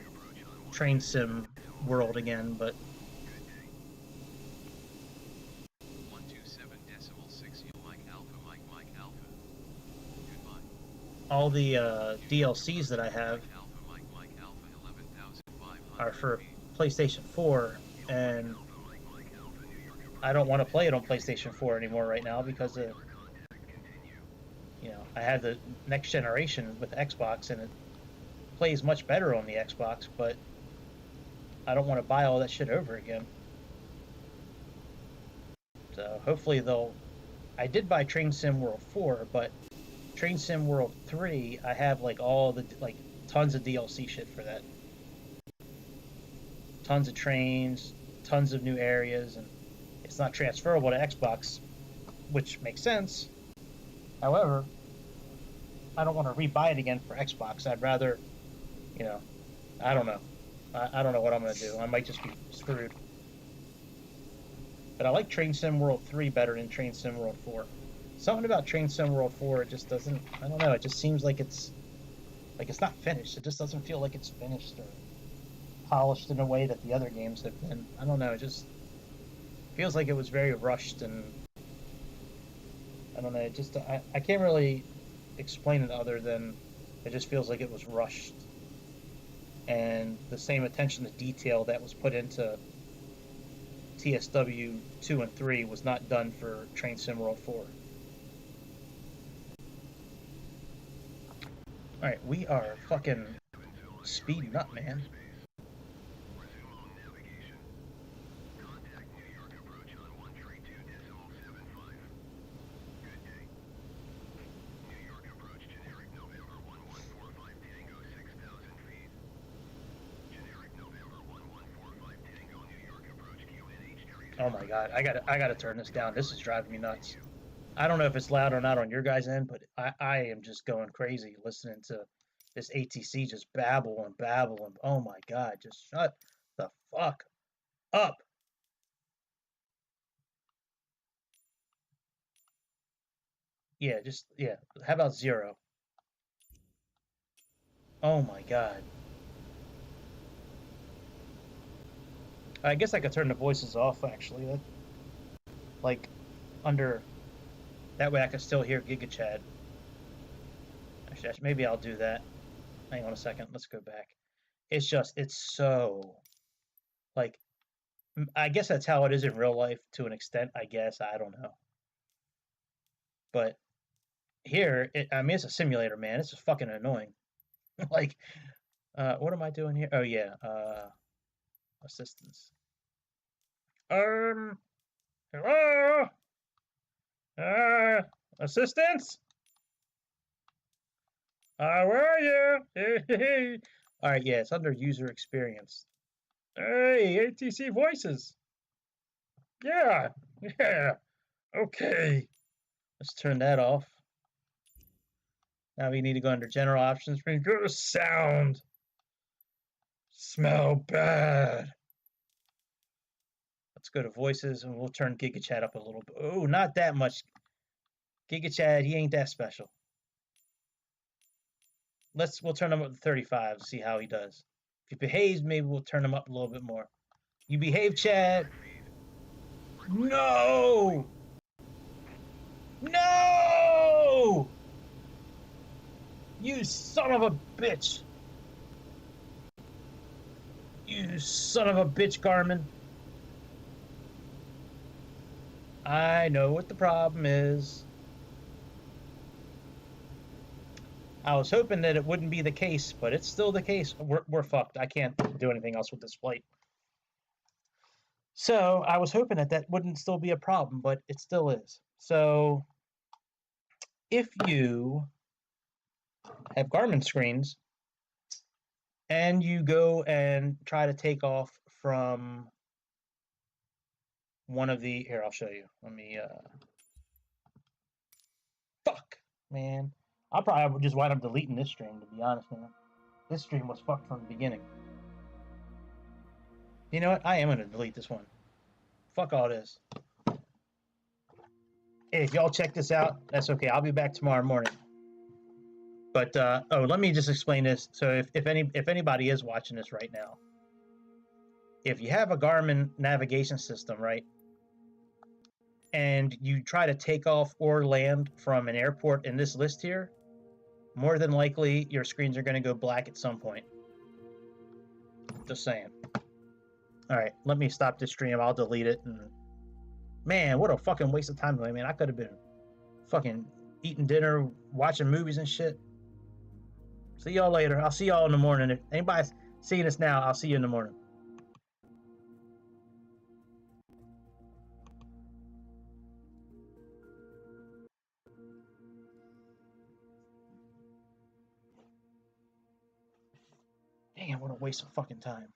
Speaker 1: Train Sim World again, but
Speaker 2: 127.6 you like Alpha Mike Alpha. Goodbye.
Speaker 1: all the DLCs that I have
Speaker 2: Alpha Mike Alpha 11,500
Speaker 1: are for
Speaker 2: feet.
Speaker 1: PlayStation 4, and I don't want to play it on PlayStation 4 anymore right now because I had the next generation with Xbox, and it plays much better on the Xbox, but I don't want to buy all that shit over again. So hopefully they'll. I did buy Train Sim World 4, but Train Sim World 3, I have like all the tons of DLC shit for that. Tons of trains, tons of new areas, and it's not transferable to Xbox, which makes sense. However, I don't want to rebuy it again for Xbox. I'd rather, I don't know. I don't know what I'm going to do. I might just be screwed. But I like Train Sim World 3 better than Train Sim World 4. Something about Train Sim World 4, it just doesn't, I don't know, it just seems like it's not finished. It just doesn't feel like it's finished or polished in a way that the other games have been. I don't know, it just feels like it was very rushed, and I don't know, it just, I can't really explain it other than it just feels like it was rushed. And the same attention to detail that was put into TSW 2 and 3 was not done for Train Sim World 4. Alright, we are fucking speeding up, man. Oh my god, I gotta turn this down. This is driving me nuts. I don't know if it's loud or not on your guys' end, but I am just going crazy listening to this ATC just babble and babble and oh my god, just shut the fuck up. Yeah. How about 0? Oh my god. I guess I could turn the voices off actually. Like under that way I can still hear Giga Chad. Actually, maybe I'll do that. Hang on a second. Let's go back. It's so like I guess that's how it is in real life to an extent. I guess I don't know, but here, I mean, it's a simulator, man. It's just fucking annoying. Like, what am I doing here? Oh yeah, assistance. Um, hello, assistance. Where are you? All right, yeah, it's under user experience. Hey, ATC voices. Yeah, yeah. Okay. Let's turn that off. Now we need to go under general options. We go to sound. Smell bad. Let's go to voices and we'll turn Giga Chat up a little bit. Oh, not that much. Giga Chat, he ain't that special. We'll turn him up to 35 to see how he does. If he behaves, maybe we'll turn him up a little bit more. You behave, Chad. No! No! You son of a bitch! You son of a bitch, Garmin. I know what the problem is. I was hoping that it wouldn't be the case, but it's still the case. We're fucked. I can't do anything else with this flight. So I was hoping that that wouldn't still be a problem, but it still is. So if you have Garmin screens, and you go and try to take off from one of the, here, I'll show you. Let me, fuck, man. I'll probably just wind up deleting this stream, to be honest, man. This stream was fucked from the beginning. You know what? I am going to delete this one. Fuck all this. Hey, if y'all check this out, that's okay. I'll be back tomorrow morning. But oh, let me just explain this. So if anybody is watching this right now, if you have a Garmin navigation system, right, and you try to take off or land from an airport in this list here, more than likely your screens are going to go black at some point. Just saying. All right, let me stop this stream. I'll delete it. And man, what a fucking waste of time, man. I could have been fucking eating dinner, watching movies and shit. See y'all later. I'll see y'all in the morning. If anybody's seeing this now, I'll see you in the morning. Damn, what a waste of fucking time.